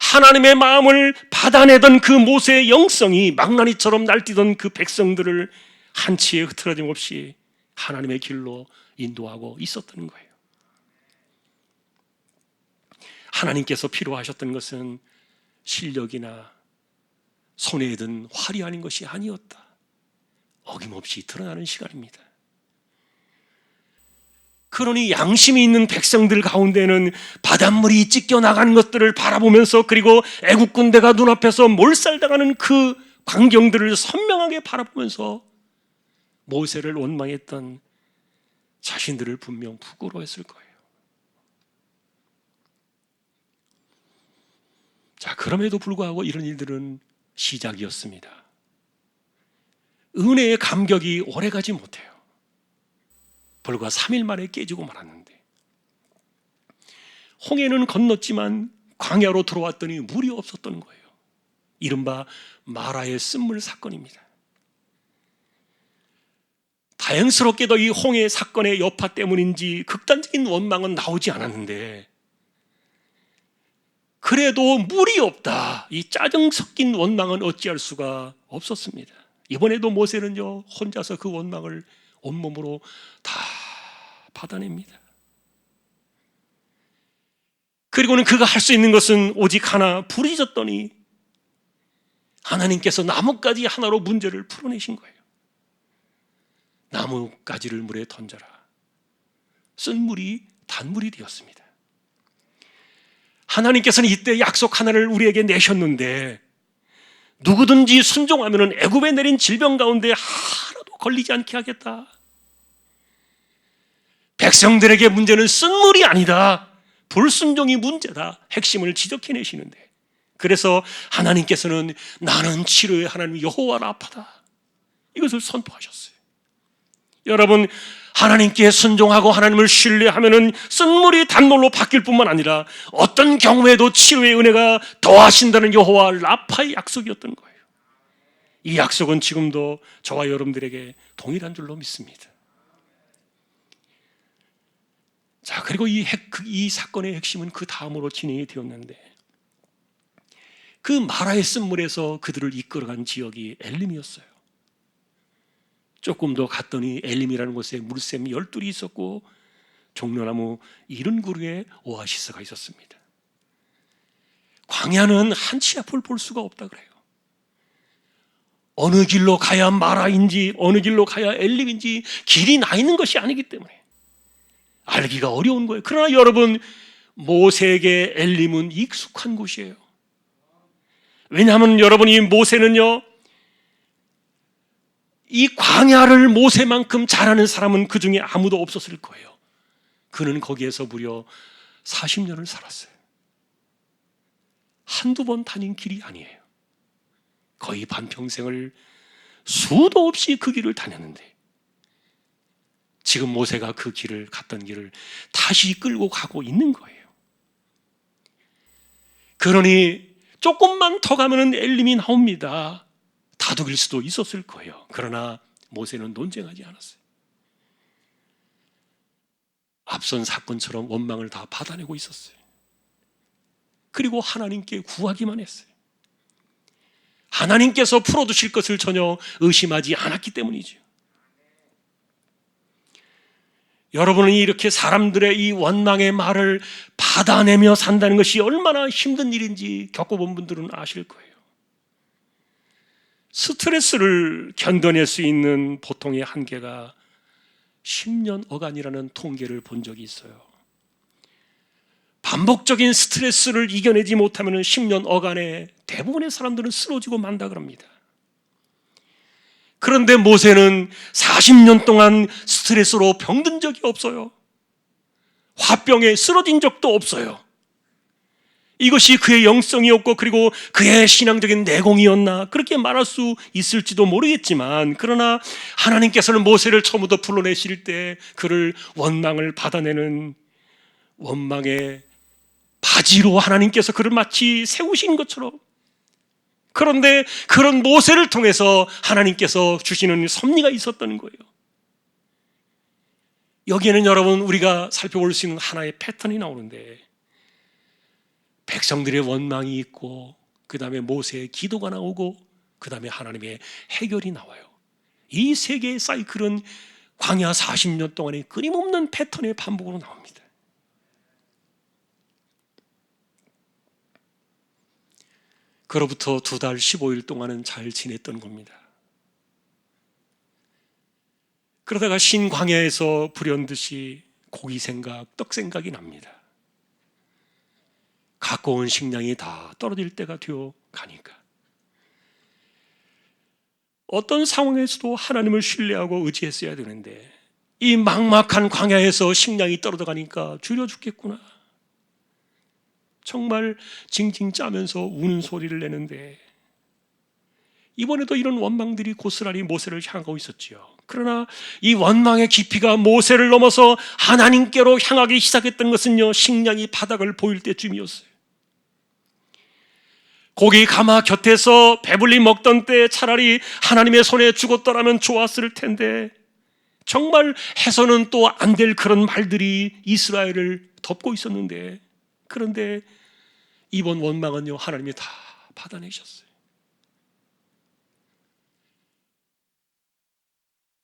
하나님의 마음을 받아내던 그 모세의 영성이 망나니처럼 날뛰던 그 백성들을 한치의 흐트러짐 없이 하나님의 길로 인도하고 있었던 거예요. 하나님께서 필요하셨던 것은 실력이나 손에 든 활이 아닌 것이 아니었다. 어김없이 드러나는 시간입니다. 그러니 양심이 있는 백성들 가운데는 바닷물이 찢겨나가는 것들을 바라보면서, 그리고 애국 군대가 눈앞에서 몰살당하는 그 광경들을 선명하게 바라보면서 모세를 원망했던 자신들을 분명 부끄러워했을 거예요. 자, 그럼에도 불구하고 이런 일들은 시작이었습니다. 은혜의 감격이 오래가지 못해요. 불과 3일 만에 깨지고 말았는데, 홍해는 건넜지만 광야로 들어왔더니 물이 없었던 거예요. 이른바 마라의 쓴물 사건입니다. 다행스럽게도 이 홍해 사건의 여파 때문인지 극단적인 원망은 나오지 않았는데, 그래도 물이 없다, 이 짜증 섞인 원망은 어찌할 수가 없었습니다. 이번에도 모세는요, 혼자서 그 원망을 온몸으로 다 받아냅니다. 그리고는 그가 할 수 있는 것은 오직 하나, 불이 졌더니 하나님께서 나뭇가지 하나로 문제를 풀어내신 거예요. 나뭇가지를 물에 던져라. 쓴 물이 단물이 되었습니다. 하나님께서는 이때 약속 하나를 우리에게 내셨는데, 누구든지 순종하면 애굽에 내린 질병 가운데 하나도 걸리지 않게 하겠다. 백성들에게 문제는 쓴 물이 아니다, 불순종이 문제다, 핵심을 지적해내시는데, 그래서 하나님께서는 나는 치료의 하나님 여호와 라파다, 이것을 선포하셨어요. 여러분, 하나님께 순종하고 하나님을 신뢰하면 쓴물이 단물로 바뀔 뿐만 아니라 어떤 경우에도 치료의 은혜가 더하신다는 여호와 라파의 약속이었던 거예요. 이 약속은 지금도 저와 여러분들에게 동일한 줄로 믿습니다. 자, 그리고 이 사건의 핵심은 그 다음으로 진행이 되었는데, 그 마라의 쓴물에서 그들을 이끌어간 지역이 엘림이었어요. 조금 더 갔더니 엘림이라는 곳에 물샘 12이 있었고 종려나무 70그루의 오아시스가 있었습니다. 광야는 한 치 앞을 볼 수가 없다 그래요. 어느 길로 가야 마라인지 어느 길로 가야 엘림인지 길이 나 있는 것이 아니기 때문에 알기가 어려운 거예요. 그러나 여러분, 모세에게 엘림은 익숙한 곳이에요. 왜냐하면 여러분, 이 모세는요, 이 광야를 모세만큼 잘하는 사람은 그 중에 아무도 없었을 거예요. 그는 거기에서 무려 40년을 살았어요. 한두 번 다닌 길이 아니에요. 거의 반평생을 수도 없이 그 길을 다녔는데, 지금 모세가 그 길을 갔던 길을 다시 끌고 가고 있는 거예요. 그러니 조금만 더 가면 엘림이 나옵니다. 다독일 수도 있었을 거예요. 그러나 모세는 논쟁하지 않았어요. 앞선 사건처럼 원망을 다 받아내고 있었어요. 그리고 하나님께 구하기만 했어요. 하나님께서 풀어주실 것을 전혀 의심하지 않았기 때문이죠. 여러분은 이렇게 사람들의 이 원망의 말을 받아내며 산다는 것이 얼마나 힘든 일인지 겪어본 분들은 아실 거예요. 스트레스를 견뎌낼 수 있는 보통의 한계가 10년 어간이라는 통계를 본 적이 있어요. 반복적인 스트레스를 이겨내지 못하면 10년 어간에 대부분의 사람들은 쓰러지고 만다 그럽니다. 그런데 모세는 40년 동안 스트레스로 병든 적이 없어요. 화병에 쓰러진 적도 없어요. 이것이 그의 영성이었고 그리고 그의 신앙적인 내공이었나, 그렇게 말할 수 있을지도 모르겠지만, 그러나 하나님께서는 모세를 처음부터 불러내실 때 그를 원망을 받아내는 원망의 바지로 하나님께서 그를 마치 세우신 것처럼, 그런데 그런 모세를 통해서 하나님께서 주시는 섭리가 있었던 거예요. 여기에는 여러분, 우리가 살펴볼 수 있는 하나의 패턴이 나오는데, 백성들의 원망이 있고, 그 다음에 모세의 기도가 나오고, 그 다음에 하나님의 해결이 나와요. 이 세 개의 사이클은 광야 40년 동안의 끊임없는 패턴의 반복으로 나옵니다. 그로부터 2달 15일 동안은 잘 지냈던 겁니다. 그러다가 신광야에서 불현듯이 고기 생각, 떡 생각이 납니다. 갖고 온 식량이 다 떨어질 때가 되어 가니까, 어떤 상황에서도 하나님을 신뢰하고 의지했어야 되는데 이 막막한 광야에서 식량이 떨어져가니까 줄여 죽겠구나. 정말 징징 짜면서 우는 소리를 내는데 이번에도 이런 원망들이 고스란히 모세를 향하고 있었지요. 그러나 이 원망의 깊이가 모세를 넘어서 하나님께로 향하기 시작했던 것은요, 식량이 바닥을 보일 때쯤이었어요. 고기 가마 곁에서 배불리 먹던 때 차라리 하나님의 손에 죽었더라면 좋았을 텐데 정말 해서는 또 안 될 그런 말들이 이스라엘을 덮고 있었는데, 그런데 이번 원망은요, 하나님이 다 받아내셨어요.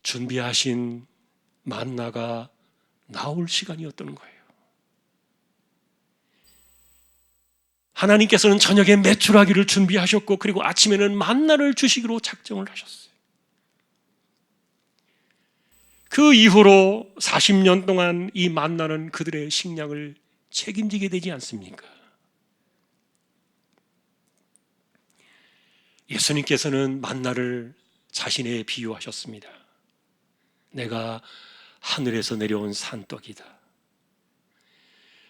준비하신 만나가 나올 시간이었던 거예요. 하나님께서는 저녁에 메추라기를 준비하셨고, 그리고 아침에는 만나를 주시기로 작정을 하셨어요. 그 이후로 40년 동안 이 만나는 그들의 식량을 책임지게 되지 않습니까? 예수님께서는 만나를 자신에 비유하셨습니다. 내가 하늘에서 내려온 산떡이다.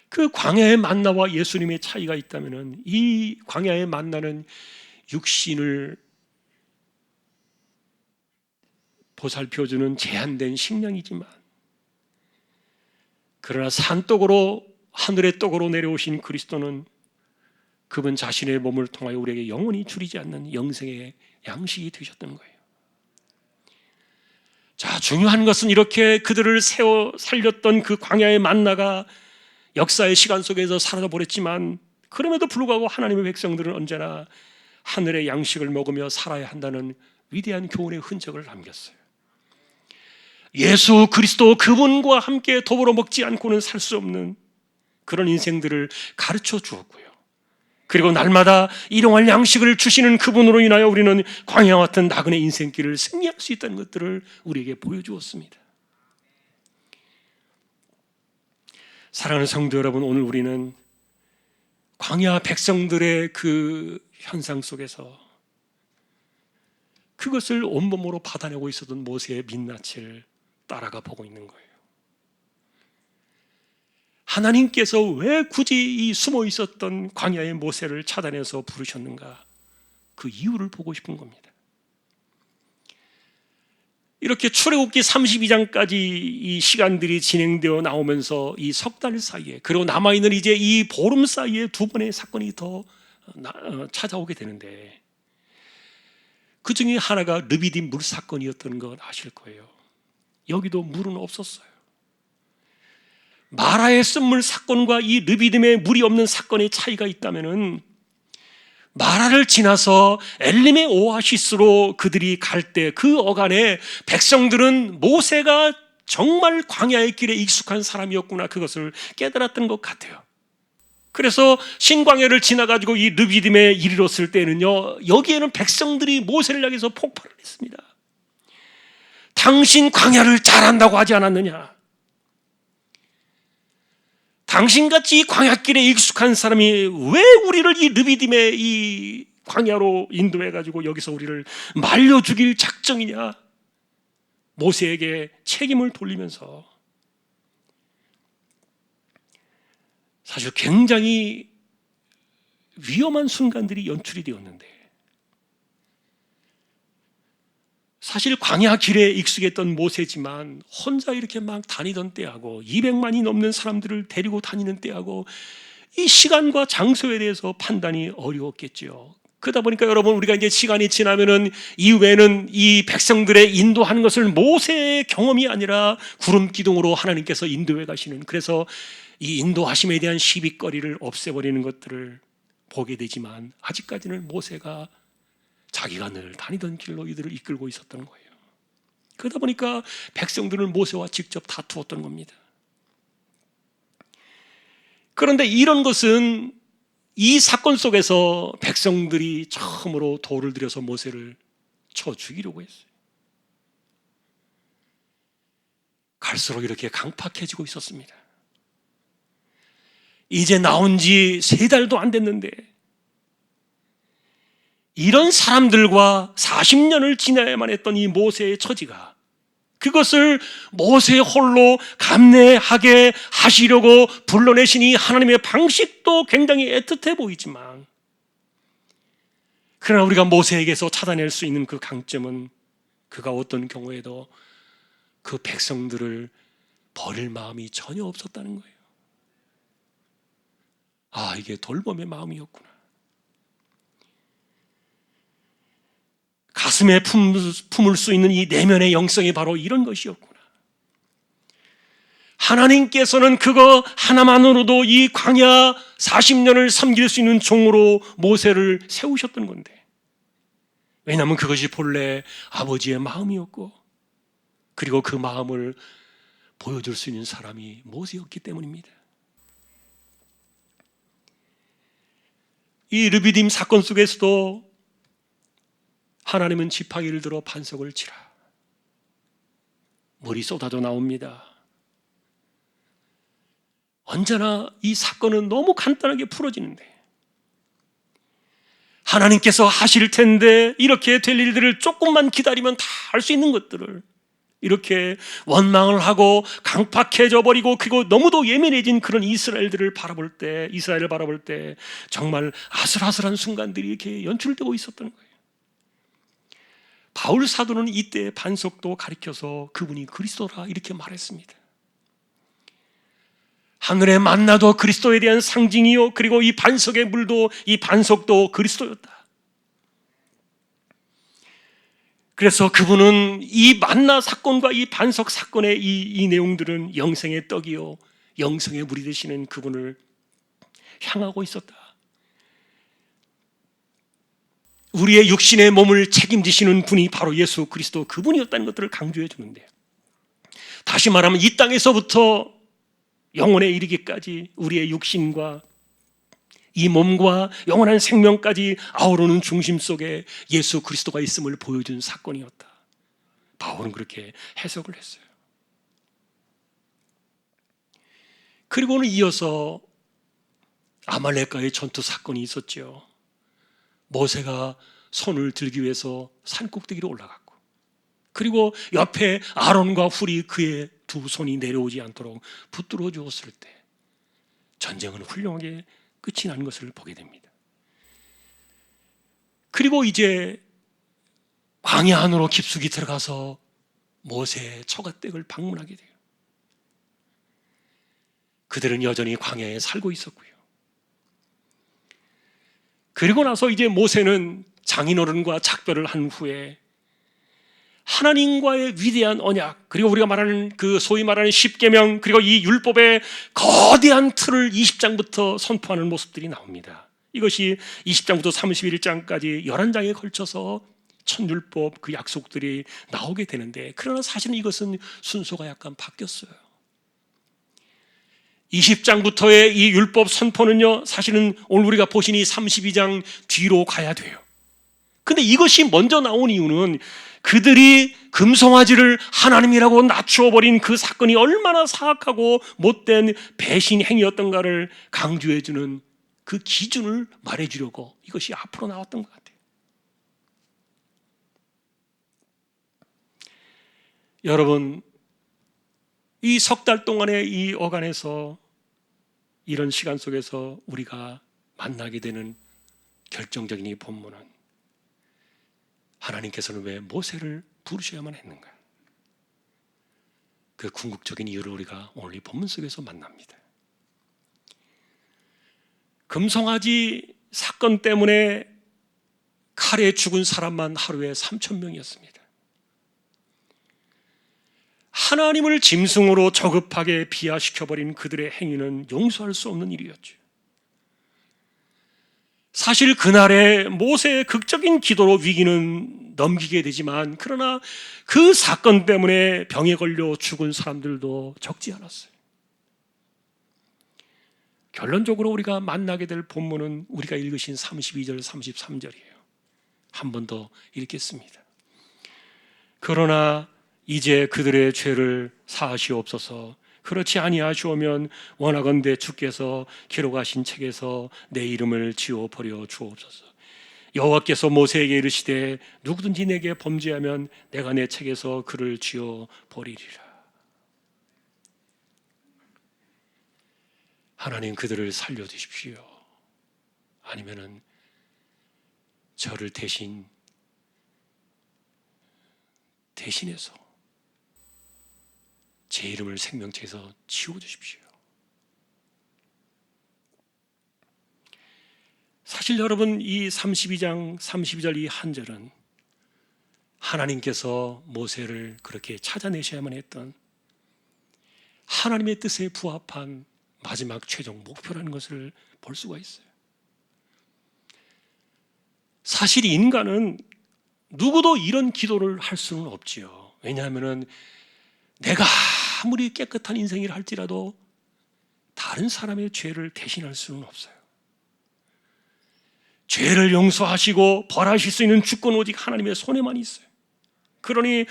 그 광야의 만나와 예수님의 차이가 있다면, 이 광야의 만나는 육신을 보살펴주는 제한된 식량이지만, 그러나 산떡으로, 하늘의 떡으로 내려오신 그리스도는 그분 자신의 몸을 통하여 우리에게 영원히 줄이지 않는 영생의 양식이 되셨던 거예요. 자, 중요한 것은 이렇게 그들을 세워 살렸던 그 광야의 만나가 역사의 시간 속에서 사라져 버렸지만, 그럼에도 불구하고 하나님의 백성들은 언제나 하늘의 양식을 먹으며 살아야 한다는 위대한 교훈의 흔적을 남겼어요. 예수 그리스도 그분과 함께 더불어 먹지 않고는 살 수 없는 그런 인생들을 가르쳐 주었고요. 그리고 날마다 일용할 양식을 주시는 그분으로 인하여 우리는 광야와 같은 나그네 인생길을 승리할 수 있다는 것들을 우리에게 보여주었습니다. 사랑하는 성도 여러분, 오늘 우리는 광야 백성들의 그 현상 속에서 그것을 온몸으로 받아내고 있었던 모세의 민낯을 따라가 보고 있는 거예요. 하나님께서 왜 굳이 이 숨어 있었던 광야의 모세를 찾아내서 부르셨는가? 그 이유를 보고 싶은 겁니다. 이렇게 출애굽기 32장까지 이 시간들이 진행되어 나오면서 이 석 달 사이에, 그리고 남아있는 이제 이 보름 사이에 두 번의 사건이 더 찾아오게 되는데, 그 중에 하나가 르비딤 물 사건이었던 걸 아실 거예요. 여기도 물은 없었어요. 마라의 쓴물 사건과 이 르비딤의 물이 없는 사건의 차이가 있다면은, 마라를 지나서 엘림의 오아시스로 그들이 갈 때 그 어간에 백성들은 모세가 정말 광야의 길에 익숙한 사람이었구나, 그것을 깨달았던 것 같아요. 그래서 신광야를 지나가지고 이 르비딤에 이르렀을 때는요, 여기에는 백성들이 모세를 향해서 폭발을 했습니다. 당신 광야를 잘한다고 하지 않았느냐? 당신같이 광야길에 익숙한 사람이 왜 우리를 이 르비딤의 이 광야로 인도해가지고 여기서 우리를 말려 죽일 작정이냐? 모세에게 책임을 돌리면서 사실 굉장히 위험한 순간들이 연출이 되었는데, 사실 광야 길에 익숙했던 모세지만 혼자 이렇게 막 다니던 때하고 200만이 넘는 사람들을 데리고 다니는 때하고 이 시간과 장소에 대해서 판단이 어려웠겠죠. 그러다 보니까 여러분, 우리가 이제 시간이 지나면은 이후에는 이 백성들의 인도하는 것을 모세의 경험이 아니라 구름 기둥으로 하나님께서 인도해 가시는, 그래서 이 인도하심에 대한 시비거리를 없애버리는 것들을 보게 되지만, 아직까지는 모세가 자기가 늘 다니던 길로 이들을 이끌고 있었던 거예요. 그러다 보니까 백성들은 모세와 직접 다투었던 겁니다. 그런데 이런 것은 이 사건 속에서 백성들이 처음으로 돌을 들여서 모세를 쳐 죽이려고 했어요. 갈수록 이렇게 강팍해지고 있었습니다. 이제 나온 지 3달도 안 됐는데 이런 사람들과 40년을 지나야만 했던 이 모세의 처지가 그것을 모세 홀로 감내하게 하시려고 불러내신 이 하나님의 방식도 굉장히 애틋해 보이지만, 그러나 우리가 모세에게서 찾아낼 수 있는 그 강점은 그가 어떤 경우에도 그 백성들을 버릴 마음이 전혀 없었다는 거예요. 아, 이게 돌봄의 마음이었구나. 가슴에 품을 수 있는 이 내면의 영성이 바로 이런 것이었구나. 하나님께서는 그거 하나만으로도 이 광야 40년을 섬길 수 있는 종으로 모세를 세우셨던 건데, 왜냐하면 그것이 본래 아버지의 마음이었고, 그리고 그 마음을 보여줄 수 있는 사람이 모세였기 때문입니다. 이 르비딤 사건 속에서도 하나님은 지팡이를 들어 반석을 치라, 물이 쏟아져 나옵니다. 언제나 이 사건은 너무 간단하게 풀어지는데, 하나님께서 하실 텐데 이렇게 될 일들을 조금만 기다리면 다 할 수 있는 것들을 이렇게 원망을 하고 강팍해져 버리고, 그리고 너무도 예민해진 그런 이스라엘을 바라볼 때 정말 아슬아슬한 순간들이 이렇게 연출되고 있었던 거예요. 바울 사도는 이때 반석도 가리켜서 그분이 그리스도라 이렇게 말했습니다. 하늘의 만나도 그리스도에 대한 상징이요, 그리고 이 반석의 물도, 이 반석도 그리스도였다. 그래서 그분은 이 만나 사건과 이 반석 사건의 이 내용들은 영생의 떡이요, 영생의 물이 되시는 그분을 향하고 있었다. 우리의 육신의 몸을 책임지시는 분이 바로 예수 그리스도, 그분이었다는 것들을 강조해 주는데요. 다시 말하면 이 땅에서부터 영혼에 이르기까지 우리의 육신과 이 몸과 영원한 생명까지 아우르는 중심 속에 예수 그리스도가 있음을 보여준 사건이었다. 바울은 그렇게 해석을 했어요. 그리고는 이어서 아말렉과의 전투 사건이 있었죠. 모세가 손을 들기 위해서 산꼭대기로 올라갔고, 그리고 옆에 아론과 훌이 그의 두 손이 내려오지 않도록 붙들어 주었을 때 전쟁은 훌륭하게 끝이 난 것을 보게 됩니다. 그리고 이제 광야 안으로 깊숙이 들어가서 모세의 처가댁을 방문하게 돼요. 그들은 여전히 광야에 살고 있었고요. 그리고 나서 이제 모세는 장인어른과 작별을 한 후에 하나님과의 위대한 언약, 그리고 우리가 말하는 그 소위 말하는 십계명, 그리고 이 율법의 거대한 틀을 20장부터 선포하는 모습들이 나옵니다. 이것이 20장부터 31장까지 11장에 걸쳐서 천율법, 그 약속들이 나오게 되는데, 그러나 사실은 이것은 순서가 약간 바뀌었어요. 20장부터의 이 율법 선포는요, 사실은 오늘 우리가 보신 이 32장 뒤로 가야 돼요. 근데 이것이 먼저 나온 이유는 그들이 금송아지를 하나님이라고 낮추어버린 그 사건이 얼마나 사악하고 못된 배신 행위였던가를 강조해주는 그 기준을 말해주려고 이것이 앞으로 나왔던 것 같아요. 여러분, 이 석 달 동안의 이 어간에서, 이런 시간 속에서 우리가 만나게 되는 결정적인 이 본문은, 하나님께서는 왜 모세를 부르셔야만 했는가? 그 궁극적인 이유를 우리가 오늘 이 본문 속에서 만납니다. 금송아지 사건 때문에 칼에 죽은 사람만 하루에 3,000명이었습니다. 하나님을 짐승으로 저급하게 비하시켜버린 그들의 행위는 용서할 수 없는 일이었죠. 사실 그날의 모세의 극적인 기도로 위기는 넘기게 되지만, 그러나 그 사건 때문에 병에 걸려 죽은 사람들도 적지 않았어요. 결론적으로 우리가 만나게 될 본문은 우리가 읽으신 32절, 33절이에요. 한 번 더 읽겠습니다. 그러나 이제 그들의 죄를 사하시옵소서. 그렇지 아니하시오면 원하건대 주께서 기록하신 책에서 내 이름을 지워 버려 주옵소서. 여호와께서 모세에게 이르시되 누구든지 내게 범죄하면 내가 내 책에서 그를 쥐어 버리리라. 하나님 그들을 살려주십시오. 아니면은 저를 대신해서 제 이름을 생명책에서 지워주십시오. 사실 여러분, 이 32장 32절 이 한 절은 하나님께서 모세를 그렇게 찾아내셔야만 했던 하나님의 뜻에 부합한 마지막 최종 목표라는 것을 볼 수가 있어요. 사실 인간은 누구도 이런 기도를 할 수는 없지요. 왜냐하면 내가 아무리 깨끗한 인생이라 할지라도 다른 사람의 죄를 대신할 수는 없어요. 죄를 용서하시고 벌하실 수 있는 주권 오직 하나님의 손에만 있어요. 그러니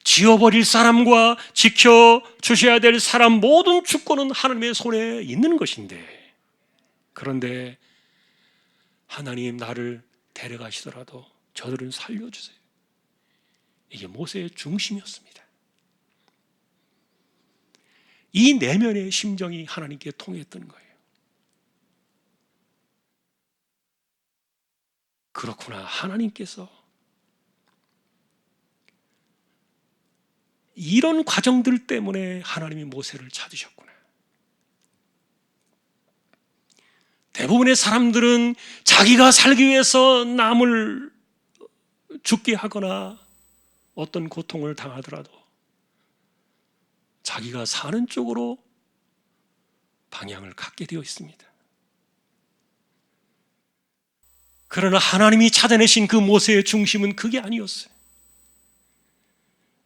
지워버릴 사람과 지켜주셔야 될 사람 모든 주권은 하나님의 손에 있는 것인데, 그런데 하나님 나를 데려가시더라도 저들은 살려주세요. 이게 모세의 중심이었습니다. 이 내면의 심정이 하나님께 통했던 거예요. 그렇구나, 하나님께서 이런 과정들 때문에 하나님이 모세를 찾으셨구나. 대부분의 사람들은 자기가 살기 위해서 남을 죽게 하거나 어떤 고통을 당하더라도 자기가 사는 쪽으로 방향을 갖게 되어 있습니다. 그러나 하나님이 찾아내신 그 모세의 중심은 그게 아니었어요.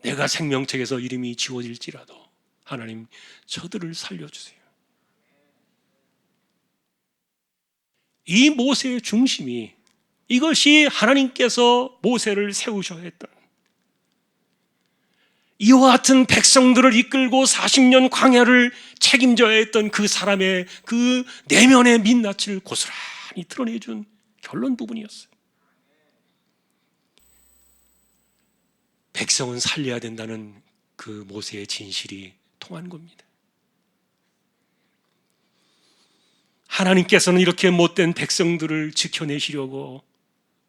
내가 생명책에서 이름이 지워질지라도 하나님 저들을 살려주세요. 이 모세의 중심이, 이것이 하나님께서 모세를 세우셔야 했던, 이와 같은 백성들을 이끌고 40년 광야를 책임져야 했던 그 사람의 그 내면의 민낯을 고스란히 드러내준 결론 부분이었어요. 백성은 살려야 된다는 그 모세의 진실이 통한 겁니다. 하나님께서는 이렇게 못된 백성들을 지켜내시려고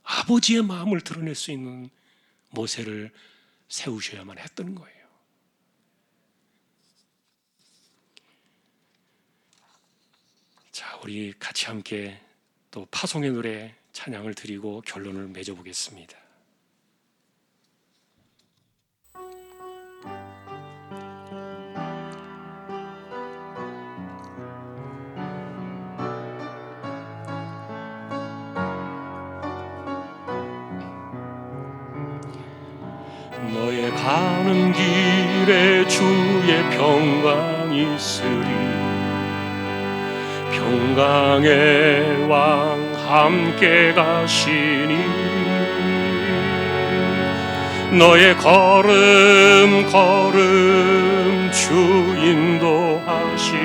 아버지의 마음을 드러낼 수 있는 모세를 세우셔야만 했던 거예요. 자, 우리 같이 함께 또 파송의 노래 찬양을 드리고 결론을 맺어보겠습니다. 너의 가는 길에 주의 평강이 있으리. 평강의 왕 함께 가시니 너의 걸음 주 인도하시리.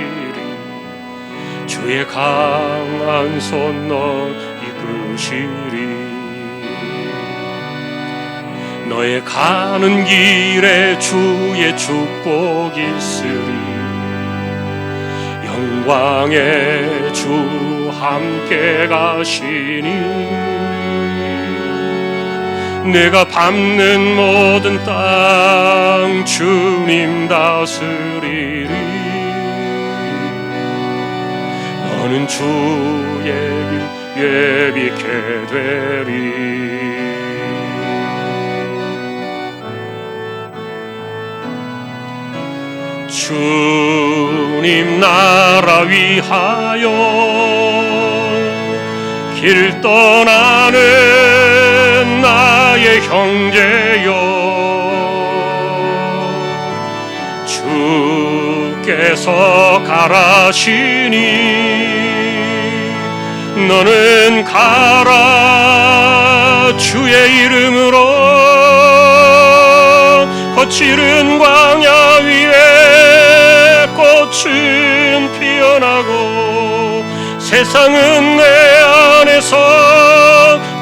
주의 강한 손 너 이끄시리. 너의 가는 길에 주의 축복 있으리. 영광의 주 함께 가시니 내가 밟는 모든 땅 주님 다스리리. 너는 주의 길 예비케 되리. 주님 나라 위하여 길 떠나는 나의 형제여, 주께서 가라시니 너는 가라. 주의 이름으로 거칠은 광야 위에 꽃은 피어나고 세상은 내 안에서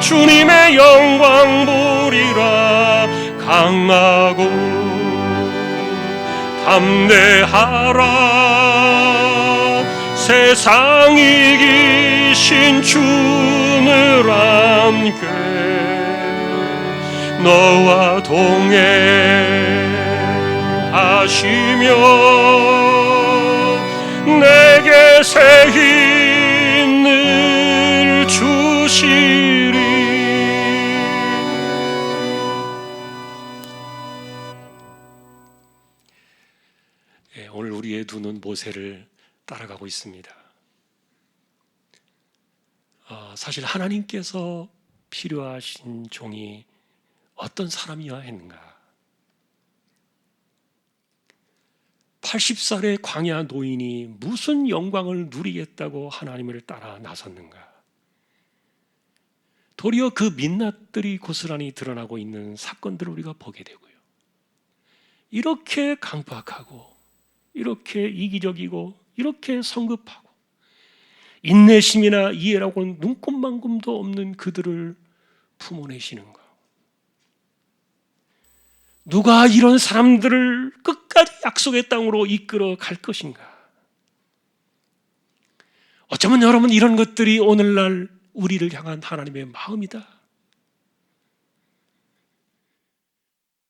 주님의 영광 보리라. 강하고 담대하라. 세상 이기신 주를 함께 너와 동행하시며 내게 새 힘을 주시리. 오늘 우리의 두 눈 모세를 따라가고 있습니다. 사실 하나님께서 필요하신 종이 어떤 사람이어야 했는가? 80살의 광야 노인이 무슨 영광을 누리겠다고 하나님을 따라 나섰는가? 도리어 그 민낯들이 고스란히 드러나고 있는 사건들을 우리가 보게 되고요. 이렇게 강박하고 이렇게 이기적이고 이렇게 성급하고 인내심이나 이해라고는 눈꼽만큼도 없는 그들을 품어내시는가? 누가 이런 사람들을 끝까지 약속의 땅으로 이끌어 갈 것인가? 어쩌면 여러분 이런 것들이 오늘날 우리를 향한 하나님의 마음이다.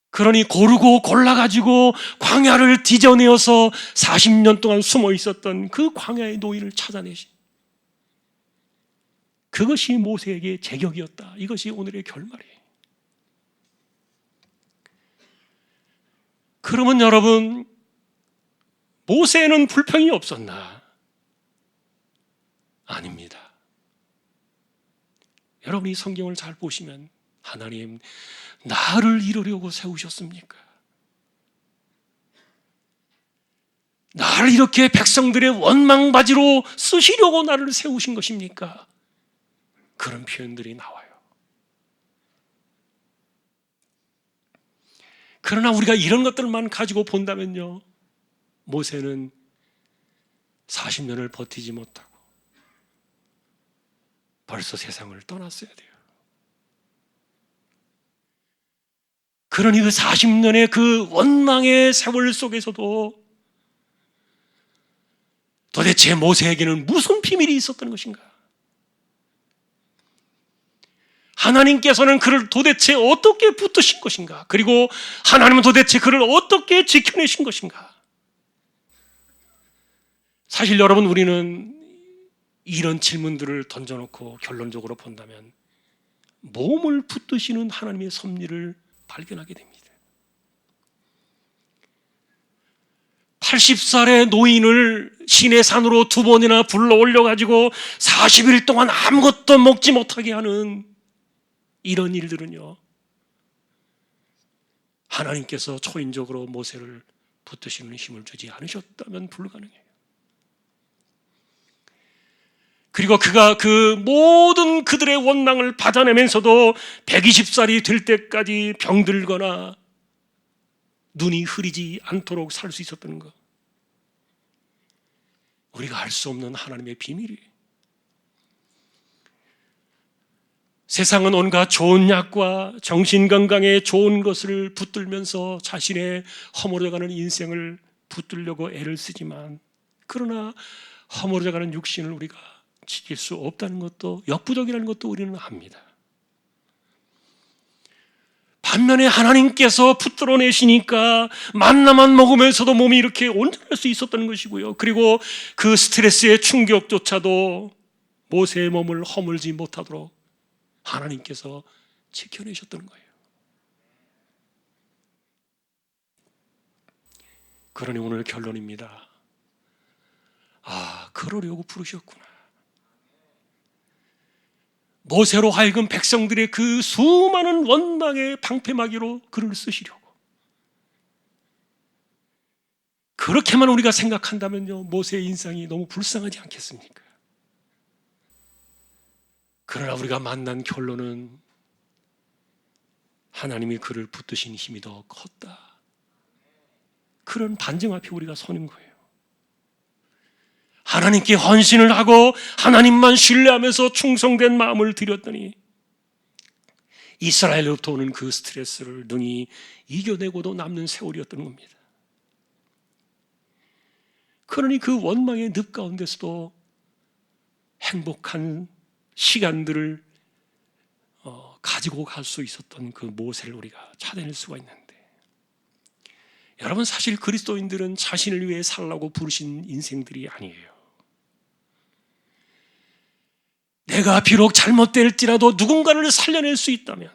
그러니 고르고 골라가지고 광야를 뒤져내어서 40년 동안 숨어 있었던 그 광야의 노인을 찾아내신, 그것이 모세에게 제격이었다. 이것이 오늘의 결말이에요. 그러면 여러분, 모세에는 불평이 없었나? 아닙니다. 여러분이 성경을 잘 보시면 하나님, 나를 이루려고 세우셨습니까? 나를 이렇게 백성들의 원망바지로 쓰시려고 나를 세우신 것입니까? 그런 표현들이 나와요. 그러나 우리가 이런 것들만 가지고 본다면요, 모세는 40년을 버티지 못하고 벌써 세상을 떠났어야 돼요. 그러니 그 40년의 그 원망의 세월 속에서도 도대체 모세에게는 무슨 비밀이 있었던 것인가? 하나님께서는 그를 도대체 어떻게 붙드신 것인가? 그리고 하나님은 도대체 그를 어떻게 지켜내신 것인가? 사실 여러분, 우리는 이런 질문들을 던져놓고 결론적으로 본다면 몸을 붙드시는 하나님의 섭리를 발견하게 됩니다. 80살의 노인을 시내산으로 2번이나 불러 올려가지고 40일 동안 아무것도 먹지 못하게 하는 이런 일들은요, 하나님께서 초인적으로 모세를 붙드시는 힘을 주지 않으셨다면 불가능해요. 그리고 그가 그 모든 그들의 원망을 받아내면서도 120살이 될 때까지 병들거나 눈이 흐리지 않도록 살 수 있었던 것, 우리가 알 수 없는 하나님의 비밀이에요. 세상은 온갖 좋은 약과 정신건강에 좋은 것을 붙들면서 자신의 허물어가는 인생을 붙들려고 애를 쓰지만, 그러나 허물어가는 육신을 우리가 지킬 수 없다는 것도, 역부족이라는 것도 우리는 압니다. 반면에 하나님께서 붙들어내시니까 만나만 먹으면서도 몸이 이렇게 온전할 수 있었던 것이고요. 그리고 그 스트레스의 충격조차도 모세의 몸을 허물지 못하도록 하나님께서 지켜내셨던 거예요. 그러니 오늘 결론입니다. 그러려고 부르셨구나. 모세로 하여금 백성들의 그 수많은 원망의 방패막이로 그를 쓰시려고. 그렇게만 우리가 생각한다면요, 모세의 인생이 너무 불쌍하지 않겠습니까? 그러나 우리가 만난 결론은 하나님이 그를 붙드신 힘이 더 컸다. 그런 반증 앞에 우리가 서는 거예요. 하나님께 헌신을 하고 하나님만 신뢰하면서 충성된 마음을 드렸더니 이스라엘로부터 오는 그 스트레스를 능히 이겨내고도 남는 세월이었던 겁니다. 그러니 그 원망의 늪 가운데서도 행복한 시간들을 가지고 갈 수 있었던 그 모세를 우리가 찾아낼 수가 있는데, 여러분, 사실 그리스도인들은 자신을 위해 살라고 부르신 인생들이 아니에요. 내가 비록 잘못될지라도 누군가를 살려낼 수 있다면,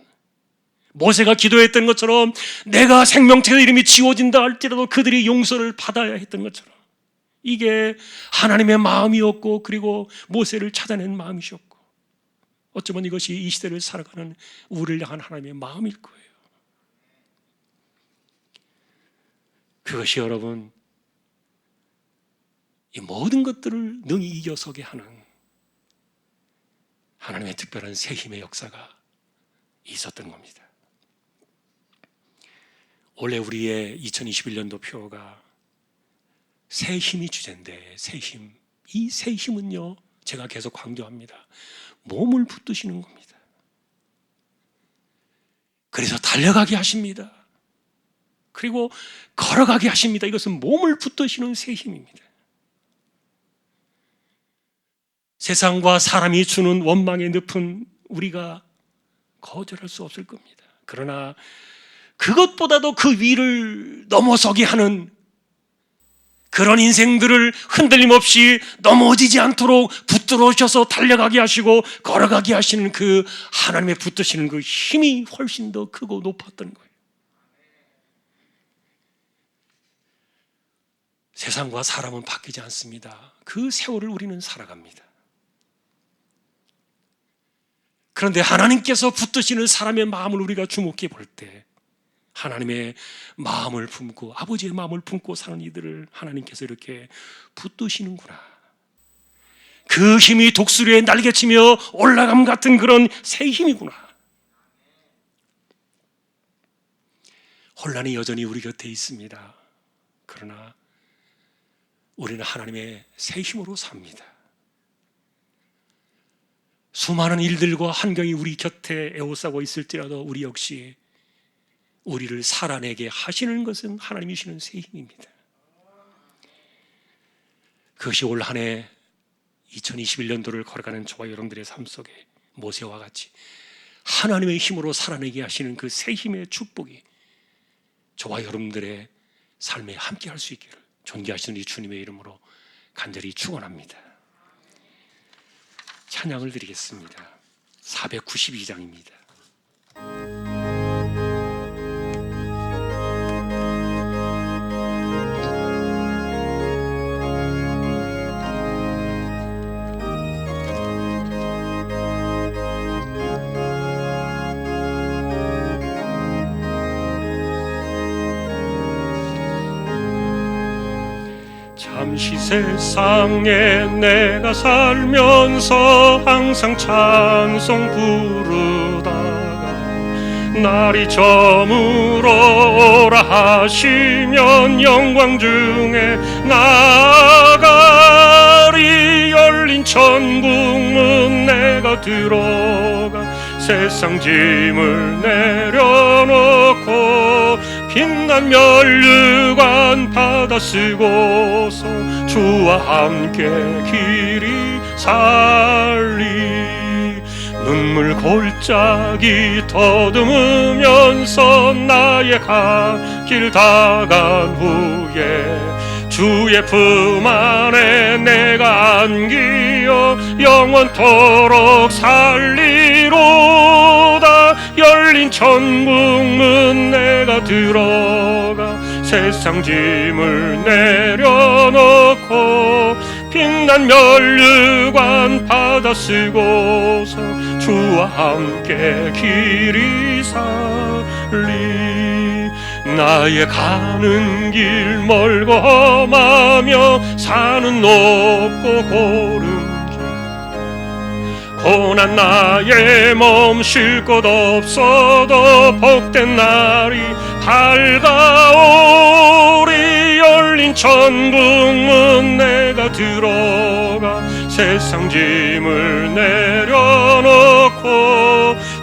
모세가 기도했던 것처럼 내가 생명책의 이름이 지워진다 할지라도 그들이 용서를 받아야 했던 것처럼, 이게 하나님의 마음이었고, 그리고 모세를 찾아낸 마음이셨고, 어쩌면 이것이 이 시대를 살아가는 우리를 향한 하나님의 마음일 거예요. 그것이 여러분, 이 모든 것들을 능히 이겨서게 하는 하나님의 특별한 새 힘의 역사가 있었던 겁니다. 원래 우리의 2021년도 표가 새 힘이 주제인데, 새 힘, 이 새 힘은요, 제가 계속 강조합니다. 몸을 붙드시는 겁니다. 그래서 달려가게 하십니다. 그리고 걸어가게 하십니다. 이것은 몸을 붙드시는 새 힘입니다. 세상과 사람이 주는 원망의 늪은 우리가 거절할 수 없을 겁니다. 그러나 그것보다도 그 위를 넘어서게 하는 그런 인생들을 흔들림 없이 넘어지지 않도록 붙들어주셔서 달려가게 하시고 걸어가게 하시는 그 하나님의 붙드시는 그 힘이 훨씬 더 크고 높았던 거예요. 세상과 사람은 바뀌지 않습니다. 그 세월을 우리는 살아갑니다. 그런데 하나님께서 붙드시는 사람의 마음을 우리가 주목해 볼 때, 하나님의 마음을 품고 아버지의 마음을 품고 사는 이들을 하나님께서 이렇게 붙드시는구나. 그 힘이 독수리에 날개치며 올라감 같은 그런 새 힘이구나. 혼란이 여전히 우리 곁에 있습니다. 그러나 우리는 하나님의 새 힘으로 삽니다. 수많은 일들과 환경이 우리 곁에 에워싸고 있을지라도 우리 역시 우리를 살아내게 하시는 것은 하나님이시는 새 힘입니다. 그것이 올 한 해 2021년도를 걸어가는 저와 여러분들의 삶 속에 모세와 같이 하나님의 힘으로 살아내게 하시는 그 새 힘의 축복이 저와 여러분들의 삶에 함께 할 수 있기를 존귀하신 우리 주님의 이름으로 간절히 축원합니다. 찬양을 드리겠습니다. 492장입니다. 잠시 세상에 내가 살면서 항상 찬송 부르다가 날이 저물어 오라 하시면 영광 중에 나아가리. 열린 천국문 내가 들어가 세상 짐을 내려놓고 빛난 면류관 받아 쓰고서 주와 함께 길이 살리. 눈물 골짜기 더듬으면서 나의 갈 길 다간 후에 주의 품 안에 내가 안기어 영원토록 살리로다. 열린 천국문 내가 들어가 세상 짐을 내려놓고 빛난 면류관 받아 쓰고서 주와 함께 길이 살리. 나의 가는 길 멀고 험하며 산은 높고 고른 길, 고난 나의 몸 쉴 곳 없어도 복된 날이 밝아오리. 열린 천국문 내가 들어가 세상 짐을 내려놓고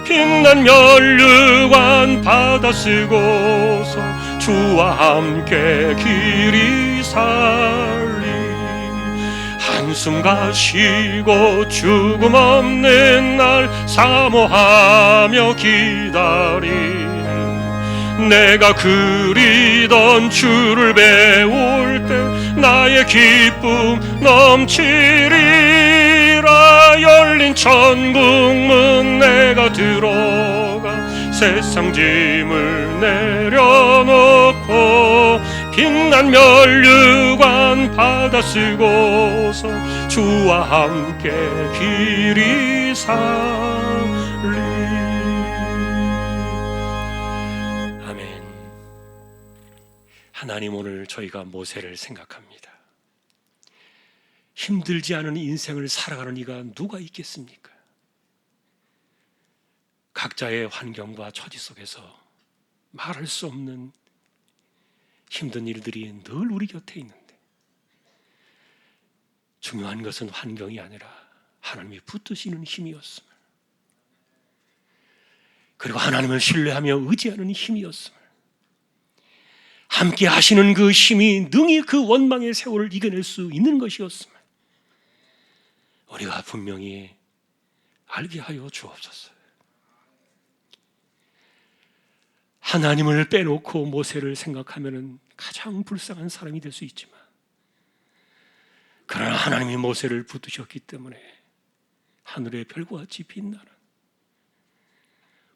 빛난 빛난 면류관 받아 쓰고서 주와 함께 길이 살리 한숨 가시고 죽음 없는 날 사모하며 기다리는 내가 그리던 주를 배울 때 나의 기쁨 넘치리라. 열린 천국문 내가 들어가 세상 짐을 내려놓고 빛난 면류관 받아 쓰고서 주와 함께 길이 살리. 아멘. 하나님, 오늘 저희가 모세를 생각합니다. 힘들지 않은 인생을 살아가는 이가 누가 있겠습니까? 각자의 환경과 처지 속에서 말할 수 없는 힘든 일들이 늘 우리 곁에 있는데, 중요한 것은 환경이 아니라 하나님이 붙드시는 힘이었음을, 그리고 하나님을 신뢰하며 의지하는 힘이었음을, 함께 하시는 그 힘이 능히 그 원망의 세월을 이겨낼 수 있는 것이었음을 우리가 분명히 알게 하여 주옵소서. 하나님을 빼놓고 모세를 생각하면 가장 불쌍한 사람이 될 수 있지만, 그러나 하나님이 모세를 붙드셨기 때문에 하늘의 별과 같이 빛나는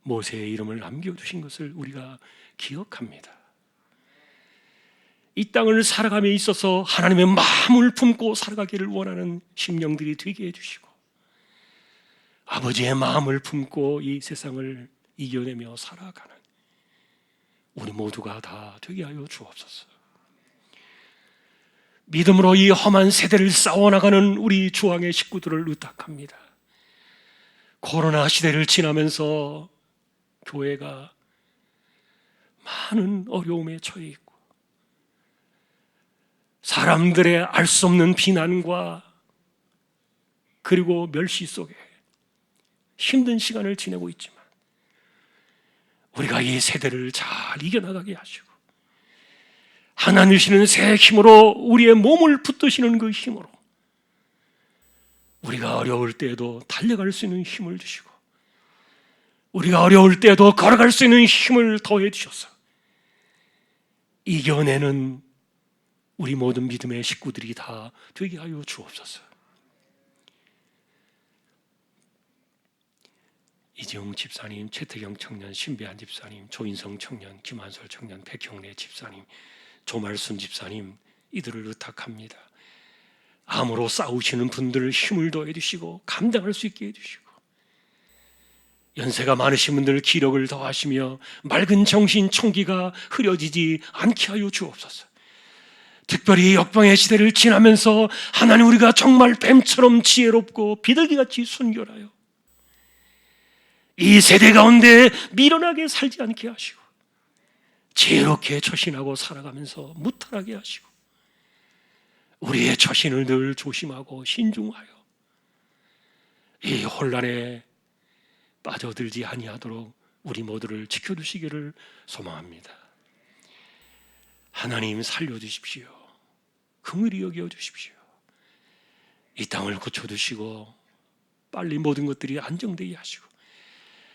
모세의 이름을 남겨두신 것을 우리가 기억합니다. 이 땅을 살아감에 있어서 하나님의 마음을 품고 살아가기를 원하는 심령들이 되게 해주시고, 아버지의 마음을 품고 이 세상을 이겨내며 살아가는 우리 모두가 다 되게 하여 주옵소서. 믿음으로 이 험한 세대를 싸워나가는 우리 주왕의 식구들을 의탁합니다. 코로나 시대를 지나면서 교회가 많은 어려움에 처해 있고, 사람들의 알 수 없는 비난과 그리고 멸시 속에 힘든 시간을 지내고 있지만, 우리가 이 세대를 잘 이겨나가게 하시고, 하나님 주시는 새 힘으로 우리의 몸을 붙드시는 그 힘으로 우리가 어려울 때에도 달려갈 수 있는 힘을 주시고, 우리가 어려울 때에도 걸어갈 수 있는 힘을 더해 주셔서 이겨내는 우리 모든 믿음의 식구들이 다 되게 하여 주옵소서. 이재용 집사님, 최태경 청년, 신배한 집사님, 조인성 청년, 김한솔 청년, 백형래 집사님, 조말순 집사님, 이들을 의탁합니다. 암으로 싸우시는 분들 힘을 더해 주시고 감당할 수 있게 해주시고, 연세가 많으신 분들 기력을 더하시며 맑은 정신 총기가 흐려지지 않게 하여 주옵소서. 특별히 역병의 시대를 지나면서 하나님, 우리가 정말 뱀처럼 지혜롭고 비둘기같이 순결하여 이 세대 가운데 미련하게 살지 않게 하시고, 지혜롭게 처신하고 살아가면서 무탈하게 하시고, 우리의 처신을 늘 조심하고 신중하여 이 혼란에 빠져들지 아니하도록 우리 모두를 지켜주시기를 소망합니다. 하나님, 살려주십시오. 긍휼히 여겨주십시오. 이 땅을 고쳐주시고 빨리 모든 것들이 안정되게 하시고,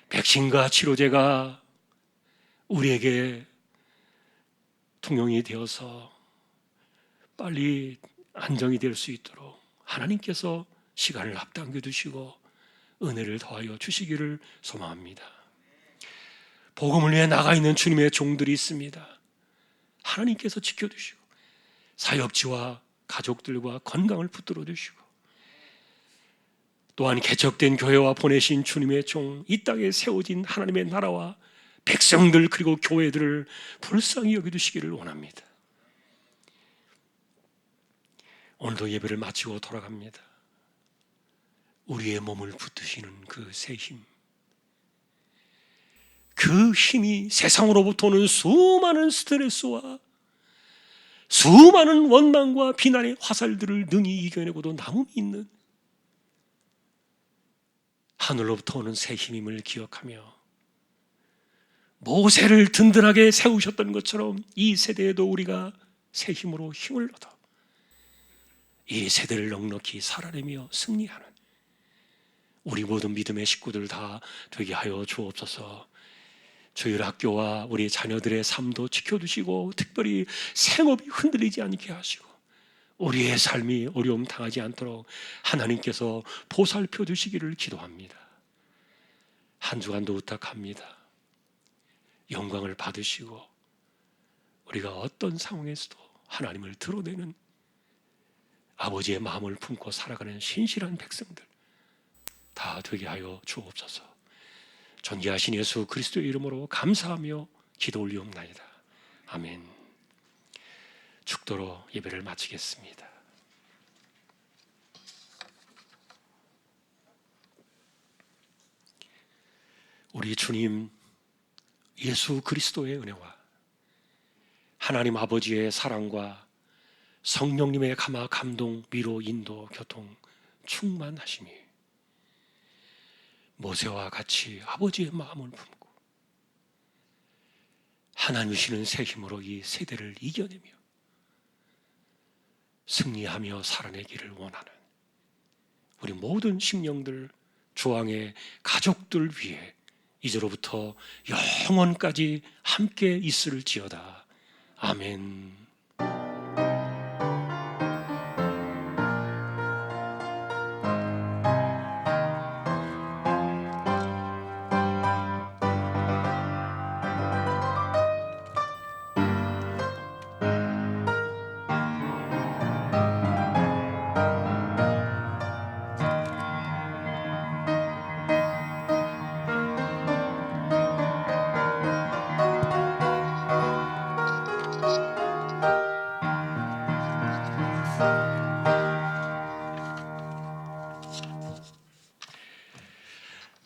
백신과 치료제가 우리에게 통용이 되어서 빨리 안정이 될 수 있도록 하나님께서 시간을 앞당겨 주시고 은혜를 더하여 주시기를 소망합니다. 복음을 위해 나가 있는 주님의 종들이 있습니다. 하나님께서 지켜주시고 사역지와 가족들과 건강을 붙들어 주시고, 또한 개척된 교회와 보내신 주님의 종, 이 땅에 세워진 하나님의 나라와 백성들 그리고 교회들을 불쌍히 여겨주시기를 원합니다. 오늘도 예배를 마치고 돌아갑니다. 우리의 몸을 붙드시는 그 새 힘, 그 힘이 세상으로부터 오는 수많은 스트레스와 수많은 원망과 비난의 화살들을 능히 이겨내고도 남음이 있는 하늘로부터 오는 새 힘임을 기억하며 모세를 든든하게 세우셨던 것처럼 이 세대에도 우리가 새 힘으로 힘을 얻어 이 세대를 넉넉히 살아내며 승리하는 우리 모든 믿음의 식구들 다 되게 하여 주옵소서. 저희 학교와 우리 자녀들의 삶도 지켜두시고 특별히 생업이 흔들리지 않게 하시고 우리의 삶이 어려움 당하지 않도록 하나님께서 보살펴 주시기를 기도합니다. 한 주간도 부탁합니다. 영광을 받으시고 우리가 어떤 상황에서도 하나님을 드러내는 아버지의 마음을 품고 살아가는 신실한 백성들 다 되게 하여 주옵소서. 존귀하신 예수 그리스도의 이름으로 감사하며 기도 올리옵나이다. 아멘. 축도로 예배를 마치겠습니다. 우리 주님 예수 그리스도의 은혜와 하나님 아버지의 사랑과 성령님의 감화, 감동, 위로, 인도, 교통, 충만하심이 모세와 같이 아버지의 마음을 품고 하나님 주시는 새 힘으로 이 세대를 이겨내며 승리하며 살아내기를 원하는 우리 모든 심령들, 주왕의 가족들 위해 이제로부터 영원까지 함께 있을지어다. 아멘.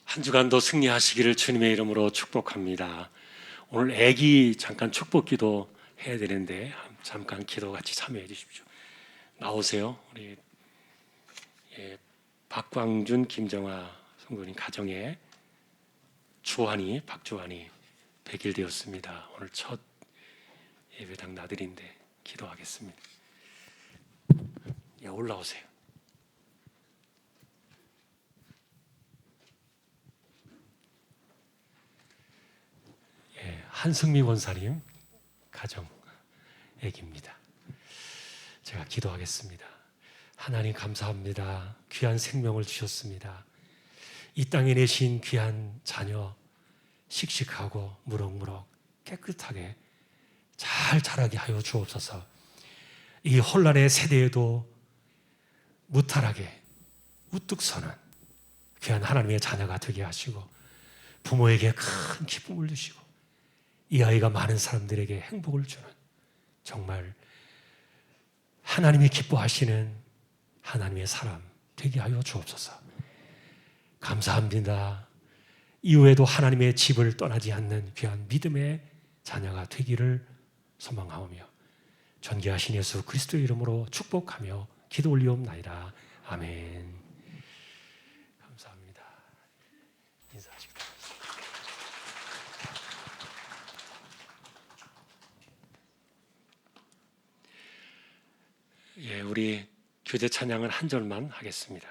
한 주간도 승리하시기를 주님의 이름으로 축복합니다. 오늘 애기 잠깐 축복 기도 해야 되는데 잠깐 기도 같이 참여해 주십시오. 나오세요. 우리 박광준, 김정아 성도님 가정에 박주환이 100일 되었습니다. 오늘 첫 예배당 나들인데 기도하겠습니다. 올라오세요. 한승미 원사님 가정 애기입니다. 제가 기도하겠습니다. 하나님 감사합니다. 귀한 생명을 주셨습니다. 이 땅에 내신 귀한 자녀 씩씩하고 무럭무럭 깨끗하게 잘 자라게 하여 주옵소서. 이 혼란의 세대에도 무탈하게 우뚝 서는 귀한 하나님의 자녀가 되게 하시고 부모에게 큰 기쁨을 주시고 이 아이가 많은 사람들에게 행복을 주는 정말 하나님이 기뻐하시는 하나님의 사람 되게 하여 주옵소서. 감사합니다. 이후에도 하나님의 집을 떠나지 않는 귀한 믿음의 자녀가 되기를 소망하오며 존귀하신 예수 그리스도의 이름으로 축복하며 기도 올리옵나이다. 아멘. 감사합니다. 인사하시고. 우리 교제 찬양은 한 절만 하겠습니다.